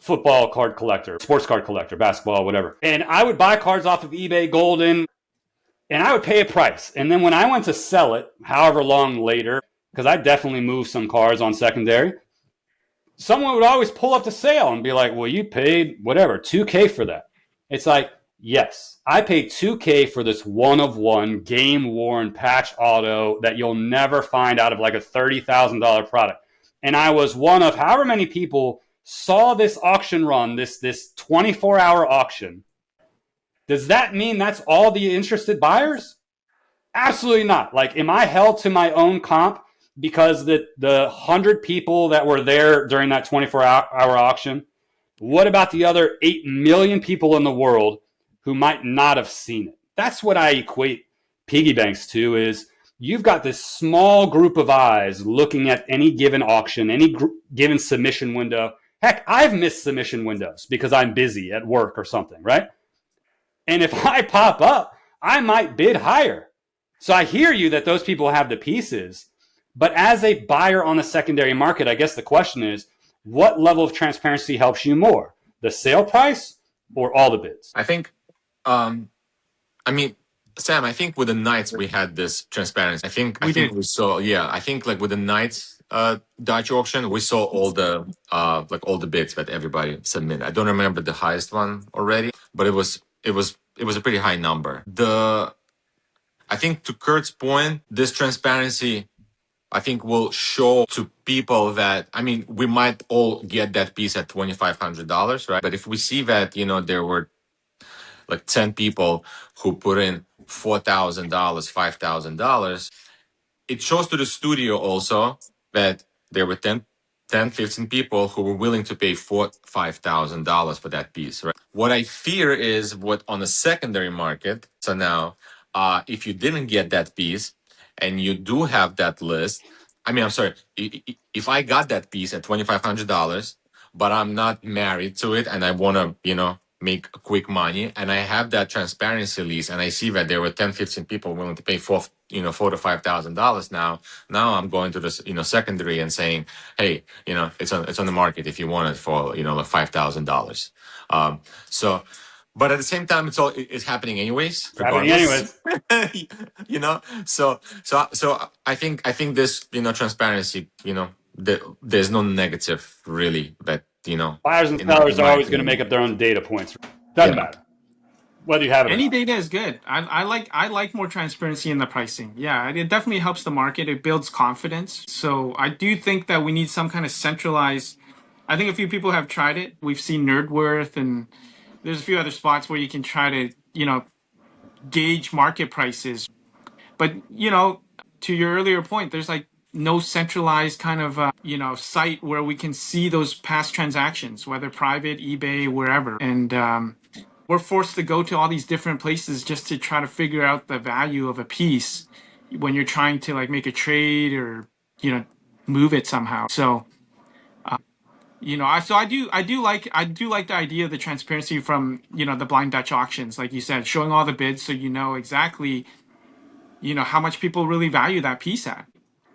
football card collector, sports card collector, basketball, whatever. And I would buy cards off of eBay, Golden, and I would pay a price. And then when I went to sell it, however long later, because I definitely moved some cards on secondary, someone would always pull up the sale and be like, well, you paid whatever, 2K for that. It's like, yes, I paid 2K for this one-of-one game-worn patch auto that you'll never find out of like a $30,000 product. And I was one of however many people saw this auction run, this 24-hour auction. Does that mean that's all the interested buyers? Absolutely not. Like, am I held to my own comp because the 100 people that were there during that 24-hour auction? What about the other 8 million people in the world who might not have seen it? That's what I equate PiggyBanx to, is you've got this small group of eyes looking at any given auction, any given submission window. Heck, I've missed submission windows because I'm busy at work or something, right? And if I pop up, I might bid higher. So I hear you that those people have the pieces. But as a buyer on the secondary market, I guess the question is, what level of transparency helps you more? The sale price or all the bids? I think, I mean, Sam, I think with the Knights we had this transparency. I think we saw, I think like with the Knights Dutch auction, we saw all the all the bids that everybody submitted. I don't remember the highest one already, but it was a pretty high number. I think to Kurt's point, this transparency, I think, will show to people that, I mean, we might all get that piece at $2,500, right? But if we see that, you know, there were like 10 people who put in $4,000, $5,000, it shows to the studio also that there were 10, 15 people who were willing to pay $5,000 for that piece, right? What I fear is what on the secondary market, so now, if you didn't get that piece and you do have that list. I mean, I'm sorry, if I got that piece at $2,500, but I'm not married to it and I want to, make quick money, and I have that transparency list, and I see that there were 10, 15 people willing to pay $4,000 to $5,000 now. Now I'm going to the, secondary and saying, hey, it's on the market if you want it for, like $5,000. So, but at the same time, it's happening anyways, regardless. So I think this, transparency, there's no negative really that, buyers and sellers are always going to make up their own data points. Doesn't matter whether you have it. Any data is good. I like more transparency in the pricing. Yeah, it definitely helps the market. It builds confidence. So I do think that we need some kind of centralized. I think a few people have tried it. We've seen NerdWorth, and there's a few other spots where you can try to, gauge market prices. But, to your earlier point, there's like no centralized kind of, site where we can see those past transactions, whether private, eBay, wherever. And we're forced to go to all these different places just to try to figure out the value of a piece when you're trying to like make a trade or, move it somehow. So, I do like the idea of the transparency from, the blind Dutch auctions, like you said, showing all the bids so you know exactly, how much people really value that piece at.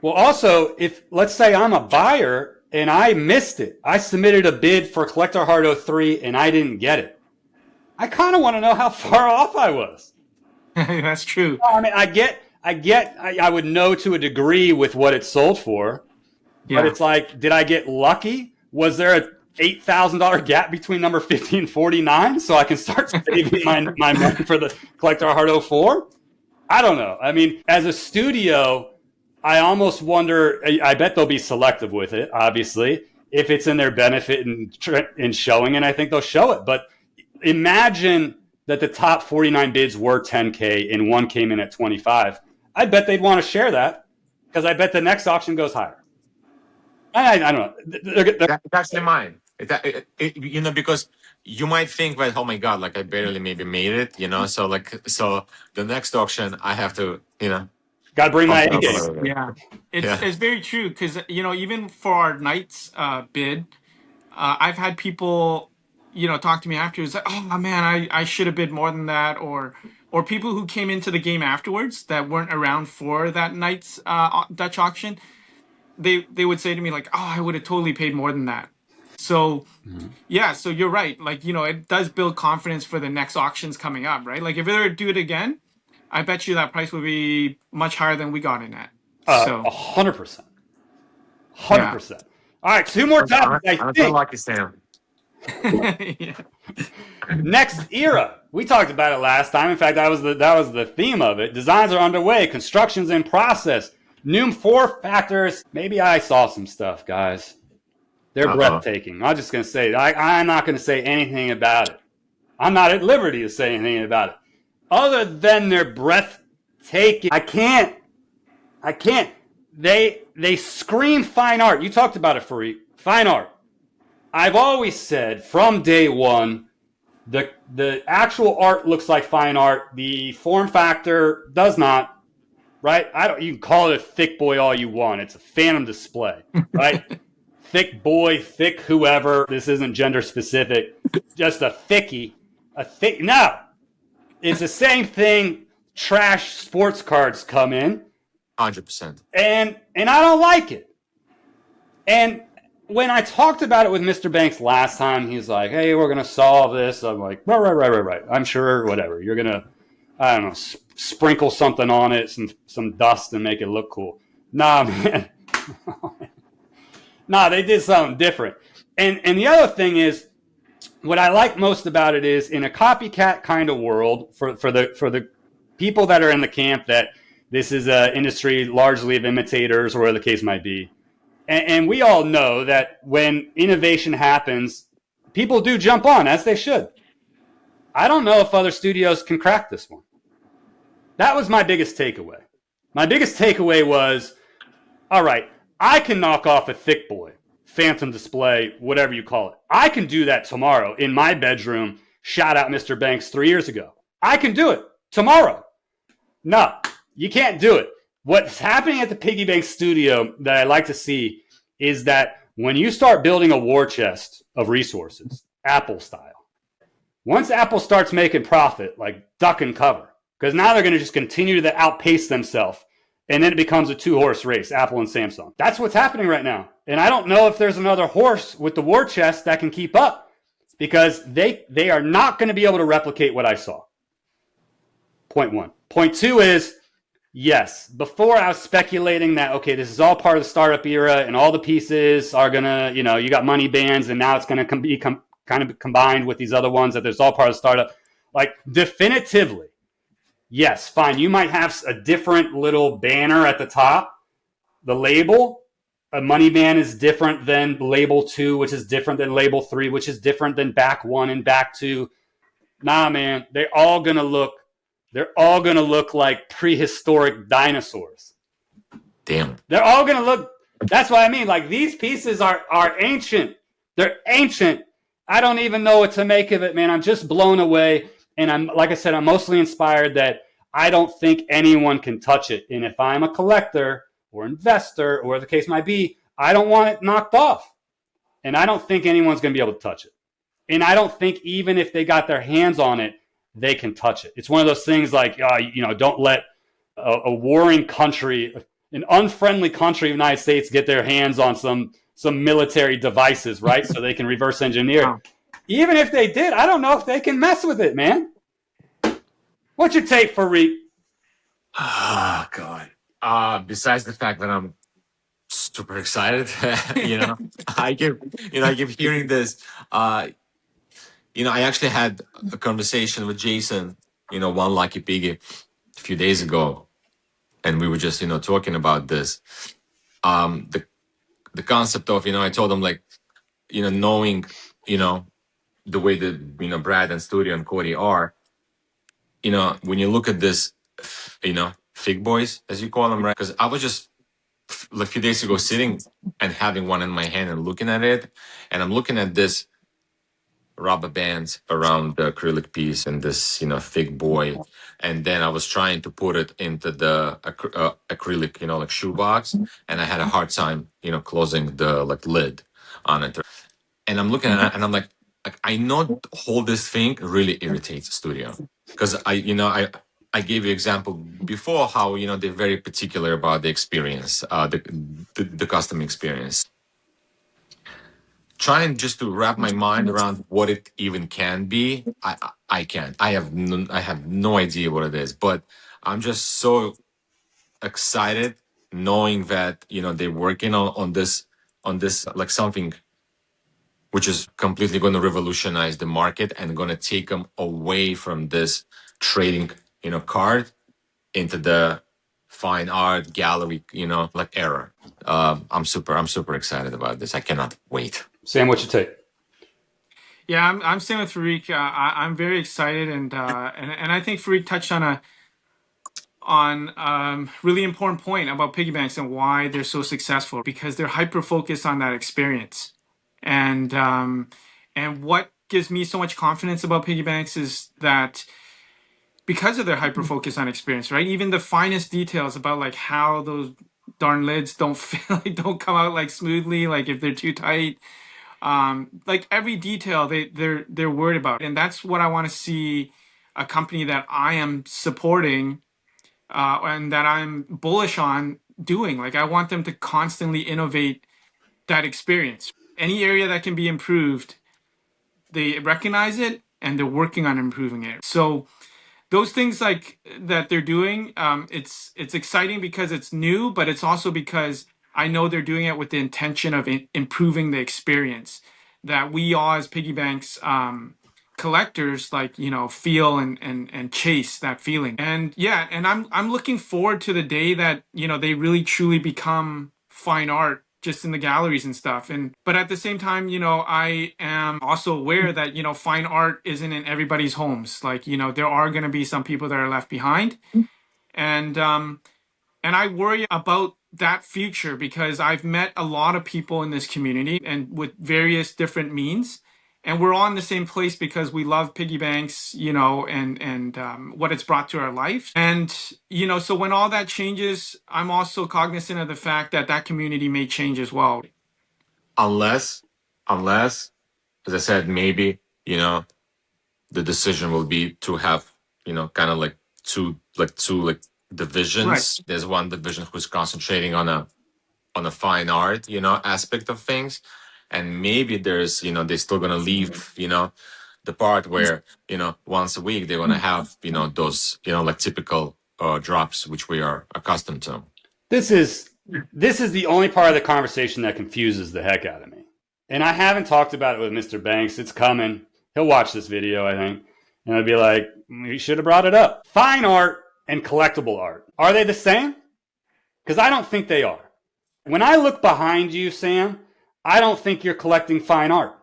Well, also, if let's say I'm a buyer and I missed it, I submitted a bid for Collector Art 03 and I didn't get it. I kind of want to know how far off I was. That's true. I mean, I would know to a degree with what it sold for, but it's like, did I get lucky? Was there a $8,000 gap between number 50 and 49 so I can start saving my money for the Collector Art 04? I don't know. I mean, as a studio, I almost wonder, I bet they'll be selective with it, obviously, if it's in their benefit in showing, and I think they'll show it. But imagine that the top 49 bids were 10K and one came in at 25. I bet they'd want to share that because I bet the next auction goes higher. I don't know. That's actually mine. Because you might think that, oh my God, like I barely maybe made it, so the next auction I have to, got to bring my A game. Yeah, it's very true because even for our Knights bid, I've had people talk to me afterwards like, oh man, I should have bid more than that, or people who came into the game afterwards that weren't around for that Knights Dutch auction. They would say to me like, oh, I would have totally paid more than that. So, so you're right. Like, it does build confidence for the next auctions coming up, right? Like if they were to do it again, I bet you that price would be much higher than we got in at. 100%. 100%. All right, two more topics, I think. Lucky Sam. Next era. We talked about it last time. In fact, that was the theme of it. Designs are underway. Construction's in process. New form factors. Maybe I saw some stuff, guys. They're breathtaking. I'm just going to say it. I'm not going to say anything about it. I'm not at liberty to say anything about it. Other than they're breathtaking. I can't. They scream fine art. You talked about it, Fareed. Fine art. I've always said from day one, the actual art looks like fine art. The form factor does not. Right? You can call it a thick boy all you want. It's a phantom display, right? Thick boy, thick whoever. This isn't gender specific. Just a thickie. No. It's the same thing. Trash sports cards come in. 100%. And I don't like it. And when I talked about it with Mr. Banks last time, he's like, hey, we're going to solve this. I'm like, right. I'm sure, whatever. You're going to, I don't know, sprinkle something on it, some dust and make it look cool. Nah, man. Nah, they did something different. And the other thing is, what I like most about it is in a copycat kind of world for the people that are in the camp that this is an industry largely of imitators or whatever the case might be. And we all know that when innovation happens, people do jump on, as they should. I don't know if other studios can crack this one. That was my biggest takeaway. My biggest takeaway was, all right, I can knock off a thick boy, phantom display, whatever you call it. I can do that tomorrow in my bedroom. Shout out Mr. Banks 3 years ago. I can do it tomorrow. No, you can't do it. What's happening at the PiggyBanx studio that I like to see is that when you start building a war chest of resources, Apple style, once Apple starts making profit, like duck and cover, because now they're going to just continue to outpace themselves. And then it becomes a two-horse race, Apple and Samsung. That's what's happening right now. And I don't know if there's another horse with the war chest that can keep up, because they are not going to be able to replicate what I saw. Point one. Point two is, yes, before I was speculating that, okay, this is all part of the startup era and all the pieces are going to, you got money bands and now it's going to be kind of combined with these other ones, that there's all part of the startup. Like, definitively, yes, fine. You might have a different little banner at the top. The label, a money band is different than label 2, which is different than label 3, which is different than back 1 and back 2. Nah, man, they're all going to look like prehistoric dinosaurs. Damn. They're all going to look, that's what I mean. Like, these pieces are ancient. They're ancient. I don't even know what to make of it, man. I'm just blown away. And I'm, like I said, I'm mostly inspired that I don't think anyone can touch it. And if I'm a collector or investor, or the case might be, I don't want it knocked off. And I don't think anyone's going to be able to touch it. And I don't think even if they got their hands on it, they can touch it. It's one of those things like, don't let a warring country, an unfriendly country of the United States, get their hands on some military devices, right? So they can reverse engineer. Wow. Even if they did, I don't know if they can mess with it, man. What's your take, Fareed? Oh, God. Besides the fact that I'm super excited, I keep hearing this. I actually had a conversation with Jason, One Lucky Piggy, a few days ago, and we were just, talking about this. The concept of, I told him, like, knowing, the way that, Brad and Studio and Cody are, when you look at this, fig boys, as you call them, right? Because I was just a few days ago sitting and having one in my hand and looking at it, and I'm looking at this rubber bands around the acrylic piece and this, fig boy, and then I was trying to put it into the acrylic, like shoebox, and I had a hard time, closing the lid on it. And I'm looking at it and I'm like I know the whole this thing really irritates Studio, because I gave you example before how they're very particular about the experience, the custom experience. Trying just to wrap my mind around what it even can be, I can't. I have no idea what it is, but I'm just so excited knowing that they're working on this like something which is completely going to revolutionize the market and going to take them away from this trading, card into the fine art gallery, era. I'm super excited about this. I cannot wait. Sam, what's your take? Yeah, I'm staying with Fareed. I'm very excited, and I think Fareed touched on really important point about PiggyBanx and why they're so successful, because they're hyper focused on that experience. And what gives me so much confidence about PiggyBanx is that because of their hyper focus on experience, right? Even the finest details about like how those darn lids don't don't come out like smoothly, like if they're too tight. Like every detail they're worried about, and that's what I want to see a company that I am supporting and that I'm bullish on doing. Like I want them to constantly innovate that experience. Any area that can be improved, they recognize it and they're working on improving it. So those things like that they're doing, it's exciting because it's new, but it's also because I know they're doing it with the intention of improving the experience that we all as PiggyBanx collectors feel and chase that feeling. And yeah, and I'm looking forward to the day that they really truly become fine art just in the galleries and stuff. But at the same time, I am also aware that fine art isn't in everybody's homes. Like there are going to be some people that are left behind, and I worry about that future because I've met a lot of people in this community and with various different means, and we're all in the same place because we love PiggyBanx, you know, and what it's brought to our life. And you know, so when all that changes, I'm also cognizant of the fact that that community may change as well. Unless, as I said, maybe, you know, the decision will be to have, you know, kind of like two divisions. Right. There's one division who's concentrating on a fine art, you know, aspect of things, and maybe there's, you know, they're still gonna leave, you know, the part where, you know, once a week they're gonna have, you know, those, you know, like typical drops which we are accustomed to. This is the only part of the conversation that confuses the heck out of me. And I haven't talked about it with Mr. Banks. It's coming. He'll watch this video, I think. And I'd be like, we should have brought it up. Fine art and collectible art. Are they the same? Because I don't think they are. When I look behind you, Sam, I don't think you're collecting fine art.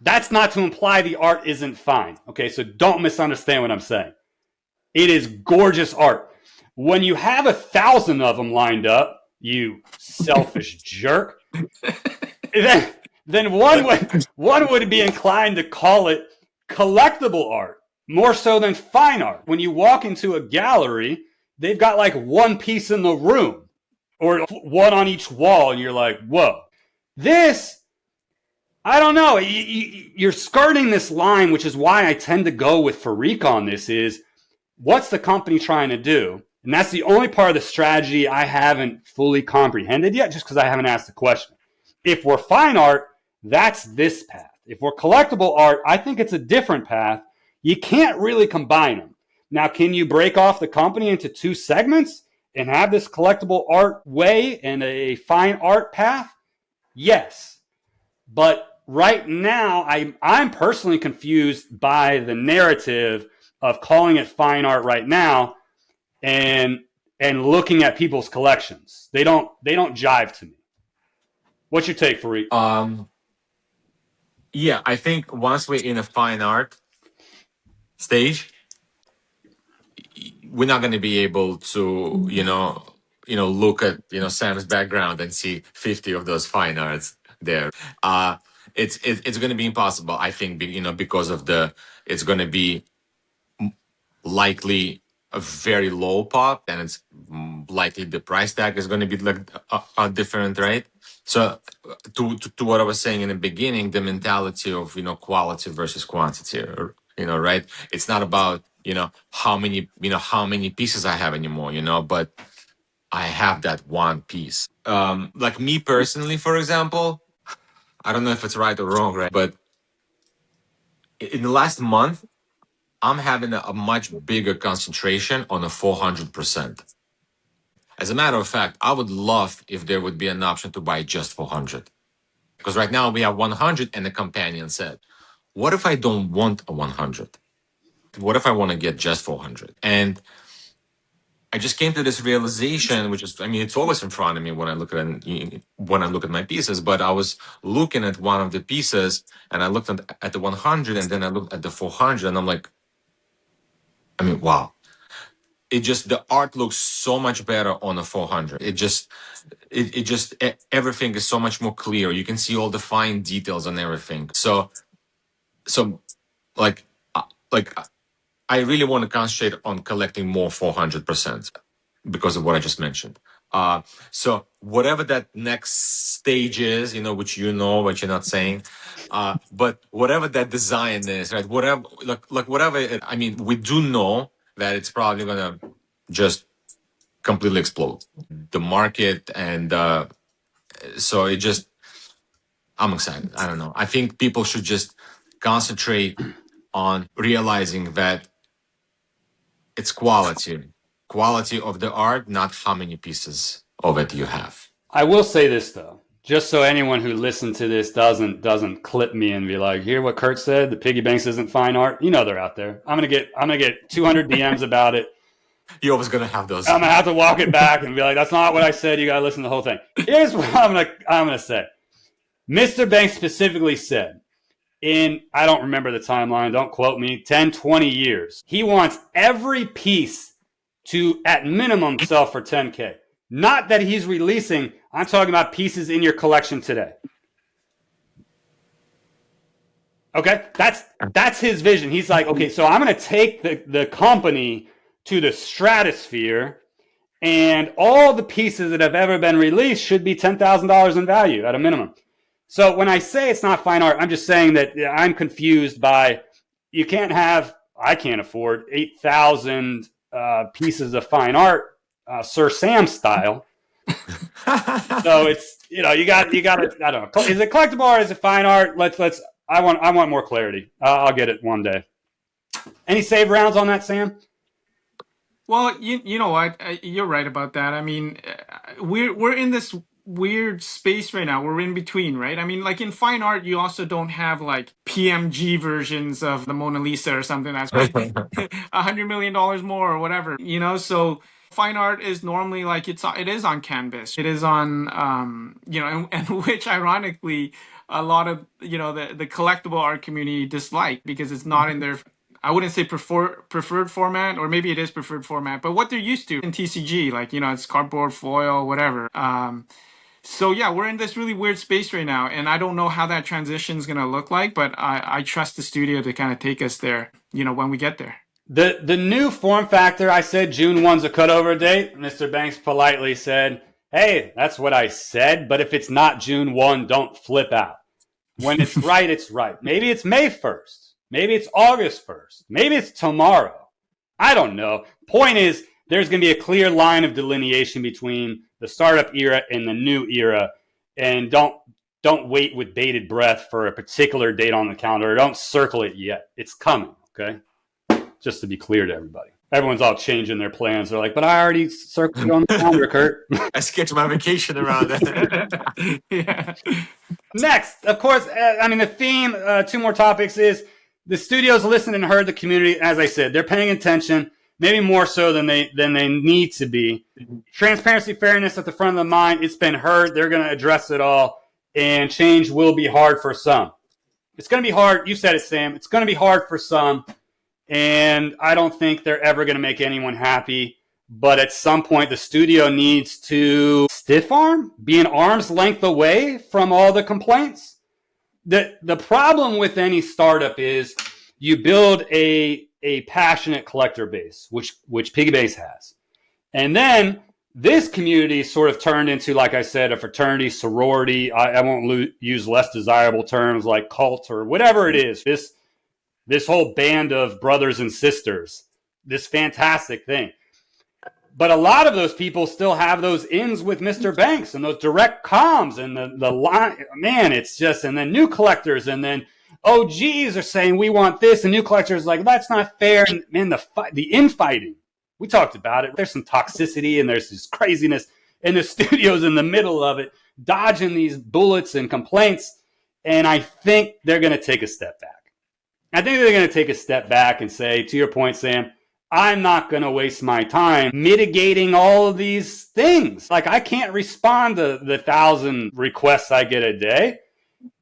That's not to imply the art isn't fine. Okay, so don't misunderstand what I'm saying. It is gorgeous art. When you have 1,000 of them lined up, you selfish jerk, then one would be inclined to call it collectible art more so than fine art. When you walk into a gallery, they've got like one piece in the room or one on each wall, and you're like, whoa. This, I don't know. You're skirting this line, which is why I tend to go with Farik on this is, what's the company trying to do? And that's the only part of the strategy I haven't fully comprehended yet, just because I haven't asked the question. If we're fine art, that's this path. If we're collectible art, I think it's a different path. You can't really combine them. Now, can you break off the company into two segments and have this collectible art way and a fine art path? Yes. But right now, I'm personally confused by the narrative of calling it fine art right now and looking at people's collections. They don't jive to me. What's your take, Farik? Yeah, I think once we're in a fine art stage, we're not going to be able to, you know, look at, you know, Sam's background and see 50 of those fine arts there. It's going to be impossible, I think, you know, because of it's going to be likely a very low pop, and it's likely the price tag is going to be like different, right? So to what I was saying in the beginning, the mentality of, you know, quality versus quantity, you know, right? It's not about, you know, how many pieces I have anymore, you know, but I have that one piece. Like me personally, for example, I don't know if it's right or wrong, right? But in the last month, I'm having a much bigger concentration on a 400%. As a matter of fact, I would love if there would be an option to buy just 400. Because right now we have 100 and a companion set. What if I don't want a 100? What if I want to get just 400? And I just came to this realization, which is, I mean, it's always in front of me when I look at my pieces. But I was looking at one of the pieces, and I looked at the 100, and then I looked at the 400, and I'm like, I mean, wow. The art looks so much better on a 400. Everything is so much more clear. You can see all the fine details and everything. So like I really want to concentrate on collecting more 400% because of what I just mentioned. So whatever that next stage is, you know, which you know, what you're not saying, but whatever that design is, right? Whatever, I mean, we do know that it's probably gonna just completely explode the market, and so I'm excited. I don't know. I think people should just concentrate on realizing that it's quality of the art, not how many pieces of it you have. I will say this though, just so anyone who listened to this doesn't clip me and be like, hear what Kurt said, the PiggyBanx isn't fine art. You know they're out there. I'm gonna get 200 DMs about it. You're always gonna have those. I'm gonna have to walk it back and be like, that's not what I said. You gotta listen to the whole thing. Here's what I'm gonna say. Mr. Banks specifically said, I don't remember the timeline, don't quote me, 10, 20 years. He wants every piece to, at minimum, sell for 10K. Not that he's releasing, I'm talking about pieces in your collection today. Okay, that's his vision. He's like, okay, so I'm going to take the company to the stratosphere, and all the pieces that have ever been released should be $10,000 in value at a minimum. So when I say it's not fine art, I'm just saying that I'm confused by, I can't afford 8,000 pieces of fine art, Sir Sam style. So it's, you got to, I don't know. Is it collectible art? Is it fine art? I want more clarity. I'll get it one day. Any save rounds on that, Sam? Well, you know what? You're right about that. I mean, we're in this weird space right now. We're in between, right? I mean, like in fine art, you also don't have like PMG versions of the Mona Lisa or something that's $100 million more or whatever, So fine art is normally like it is on canvas. It is on, and which ironically, a lot of the collectible art community dislike because it's not in their, I wouldn't say preferred format, or maybe it is preferred format, but what they're used to in TCG, like, it's cardboard, foil, whatever. So yeah, we're in this really weird space right now, and I don't know how that transition is going to look like, but I trust the studio to kind of take us there, when we get there. The new form factor, I said June 1's a cutover date. Mr. Banks politely said, hey, that's what I said, but if it's not June 1, don't flip out. When it's right, it's right. Maybe it's May 1st. Maybe it's August 1st. Maybe it's tomorrow. I don't know. Point is, there's going to be a clear line of delineation between the startup era and the new era. And don't wait with bated breath for a particular date on the calendar. Don't circle it yet. It's coming, okay? Just to be clear to everybody. Everyone's all changing their plans. They're like, but I already circled it on the calendar, Kurt. I sketched my vacation around it. Yeah. Next, of course, the theme, two more topics is the studios listened and heard the community. As I said, they're paying attention, maybe more so than they need to be. Transparency, fairness at the front of the mind. It's been heard. They're going to address it all, and change will be hard for some. It's going to be hard. You said it, Sam. It's going to be hard for some, and I don't think they're ever going to make anyone happy. But at some point, the studio needs to stiff arm, be an arm's length away from all the complaints. The problem with any startup is you build a passionate collector base, which PiggyBanx has. And then this community sort of turned into, like I said, a fraternity, sorority. I won't use less desirable terms like cult or whatever it is. This whole band of brothers and sisters, this fantastic thing. But a lot of those people still have those ins with Mr. Banks and those direct comms and the line. Man, it's just, and then new collectors and then OGs are saying, we want this. And new collectors like, that's not fair. And man, the infighting, we talked about it. There's some toxicity and there's this craziness, and the studio's in the middle of it, dodging these bullets and complaints. And I think they're going to take a step back. I think they're going to take a step back and say, to your point, Sam, I'm not going to waste my time mitigating all of these things. Like, I can't respond to the 1,000 requests I get a day.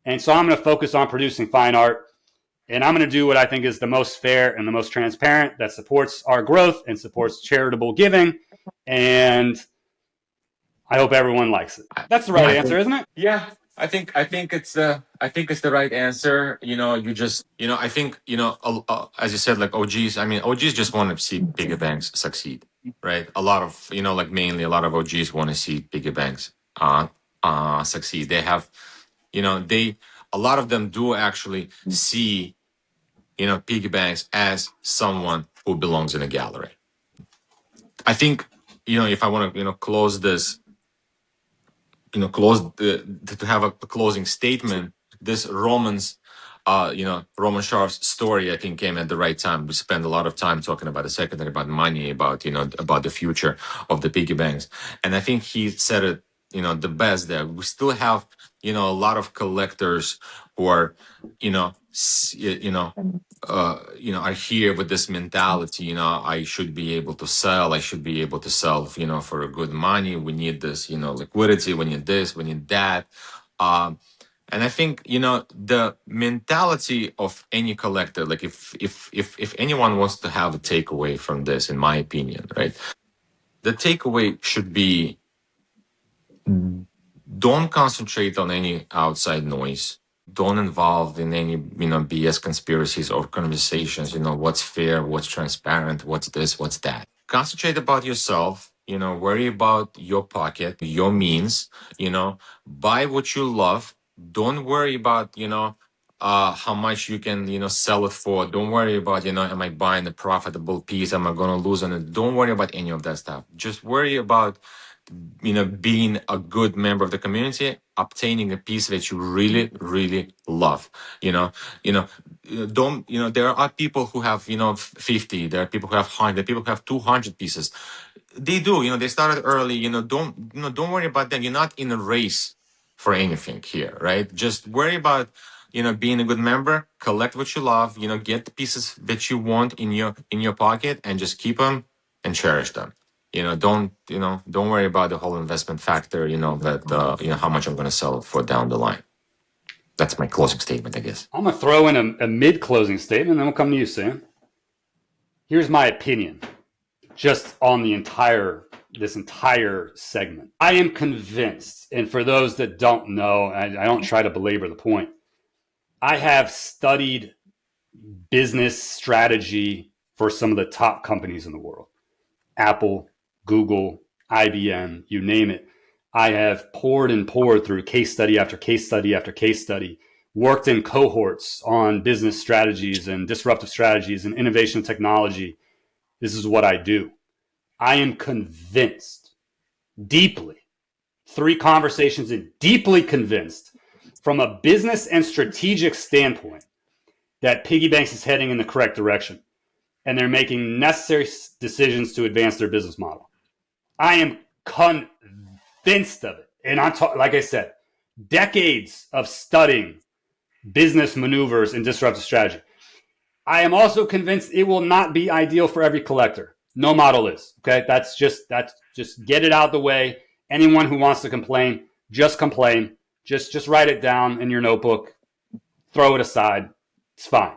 And so I'm going to focus on producing fine art. And I'm going to do what I think is the most fair and the most transparent, that supports our growth and supports charitable giving. And I hope everyone likes it. That's the right answer, isn't it? Yeah. I think it's the right answer. I think, as you said, like OGs. I mean, OGs just want to see PiggyBanx succeed, right? A lot of, mainly a lot of OGs want to see PiggyBanx succeed. They have, a lot of them do actually see, PiggyBanx as someone who belongs in a gallery. I think, if I want to, close this. To have a closing statement, this Roman Sharf's story, I think, came at the right time. We spent a lot of time talking about the secondary, about money, about the future of the PiggyBanx, and I think he said it, the best there. We still have, a lot of collectors who are, are here with this mentality, I should be able to sell, for a good money. We need this, liquidity, we need this, we need that. And I think, the mentality of any collector, like if anyone wants to have a takeaway from this, in my opinion, right? The takeaway should be, don't concentrate on any outside noise. Don't involve in any, BS conspiracies or conversations, what's fair, what's transparent, what's this, what's that. Concentrate about yourself, worry about your pocket, your means, buy what you love. Don't worry about, how much you can, sell it for. Don't worry about, am I buying a profitable piece? Am I going to lose on it? Don't worry about any of that stuff. Just worry about, being a good member of the community, obtaining a piece that you really, really love. Don't, there are people who have, 50, there are people who have 100, there are people who have 200 pieces. They do, they started early, don't worry about them. You're not in a race for anything here, right? Just worry about, being a good member, collect what you love, get the pieces that you want in your pocket, and just keep them and cherish them. Don't worry about the whole investment factor, that how much I'm going to sell it for down the line. That's my closing statement, I guess. I'm going to throw in a mid-closing statement, and then we'll come to you, Sam. Here's my opinion, just on this entire segment. I am convinced, and for those that don't know, I don't try to belabor the point, I have studied business strategy for some of the top companies in the world. Apple, Google, IBM, you name it. I have poured through case study after case study after case study, worked in cohorts on business strategies and disruptive strategies and innovation technology. This is what I do. I am convinced, deeply, 3 conversations in, deeply convinced from a business and strategic standpoint that PiggyBanx is heading in the correct direction and they're making necessary decisions to advance their business model. I am convinced of it. And like I said, decades of studying business maneuvers and disruptive strategy. I am also convinced it will not be ideal for every collector. No model is. Okay, that's just get it out of the way. Anyone who wants to complain, just complain. Just write it down in your notebook. Throw it aside. It's fine.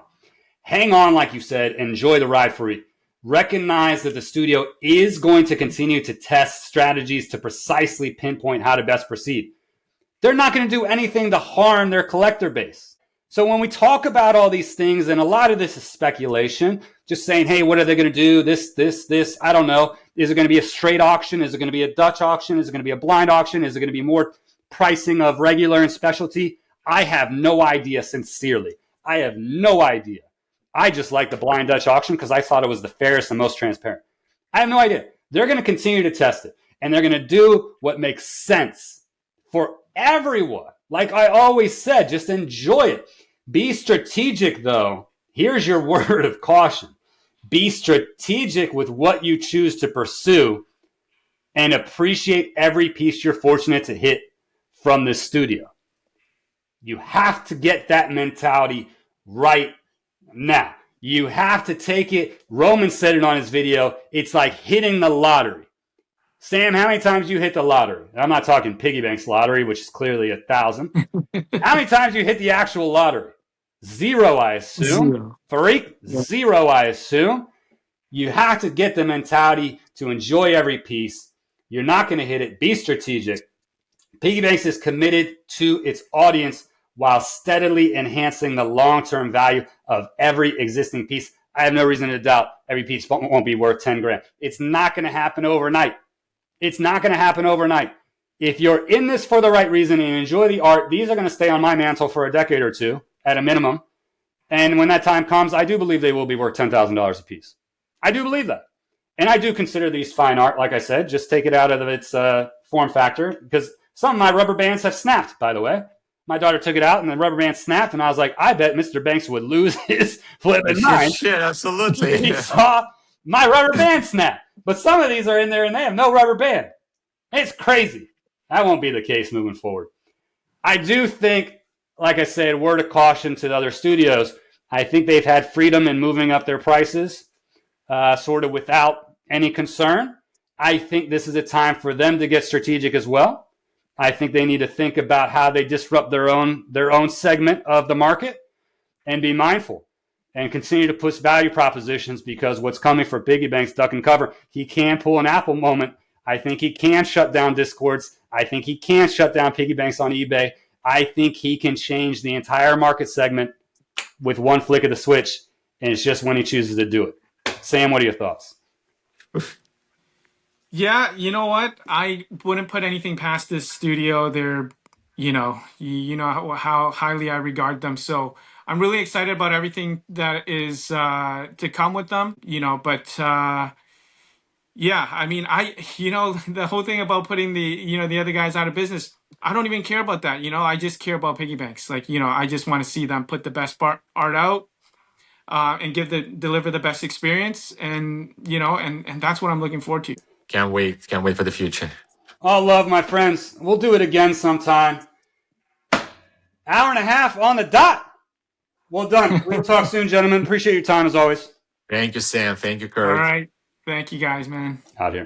Hang on, like you said. Enjoy the ride for it. Recognize that the studio is going to continue to test strategies to precisely pinpoint how to best proceed. They're not going to do anything to harm their collector base. So when we talk about all these things, and a lot of this is speculation, just saying, hey, what are they going to do? This, I don't know. Is it going to be a straight auction? Is it going to be a Dutch auction? Is it going to be a blind auction? Is it going to be more pricing of regular and specialty? I have no idea, sincerely. I have no idea. I just like the blind Dutch auction because I thought it was the fairest and most transparent. I have no idea. They're going to continue to test it, and they're going to do what makes sense for everyone. Like I always said, just enjoy it. Be strategic, though. Here's your word of caution. Be strategic with what you choose to pursue and appreciate every piece you're fortunate to hit from this studio. You have to get that mentality right now. You have to take it. Roman said it on his video. It's like hitting the lottery. Sam, how many times you hit the lottery? I'm not talking PiggyBanx lottery, which is clearly 1,000. How many times you hit the actual lottery? 0, I assume. 0. Farik? 0, I assume. You have to get the mentality to enjoy every piece. You're not going to hit it. Be strategic. PiggyBanx is committed to its audience while steadily enhancing the long-term value of every existing piece. I have no reason to doubt every piece won't be worth 10 grand. It's not going to happen overnight. It's not going to happen overnight. If you're in this for the right reason and enjoy the art, these are going to stay on my mantle for a decade or two at a minimum. And when that time comes, I do believe they will be worth $10,000 a piece. I do believe that. And I do consider these fine art, like I said. Just take it out of its form factor, because some of my rubber bands have snapped, by the way. My daughter took it out and the rubber band snapped, and I was like, I bet Mr. Banks would lose his flipping mind. Shit, absolutely. He saw my rubber band snap. But some of these are in there and they have no rubber band. It's crazy. That won't be the case moving forward. I do think, like I said, word of caution to the other studios. I think they've had freedom in moving up their prices sort of without any concern. I think this is a time for them to get strategic as well. I think they need to think about how they disrupt their own segment of the market and be mindful and continue to push value propositions, because what's coming for PiggyBanx, duck and cover. He can pull an Apple moment. I think he can shut down Discords. I think he can shut down PiggyBanx on eBay. I think he can change the entire market segment with one flick of the switch, and it's just when he chooses to do it. Sam, what are your thoughts? Yeah, you know what? I wouldn't put anything past this studio. They're, you know how highly I regard them. So I'm really excited about everything that is to come with them. But yeah, I mean, the whole thing about putting the other guys out of business. I don't even care about that. I just care about PiggyBanx. Like, I just want to see them put the best art out. And deliver the best experience, and and that's what I'm looking forward to. Can't wait for the future. All love, my friends. We'll do it again sometime. Hour and a half on the dot. Well done. We'll talk soon, gentlemen. Appreciate your time as always. Thank you, Sam. Thank you, Kurt. All right. Thank you guys, man. Out here.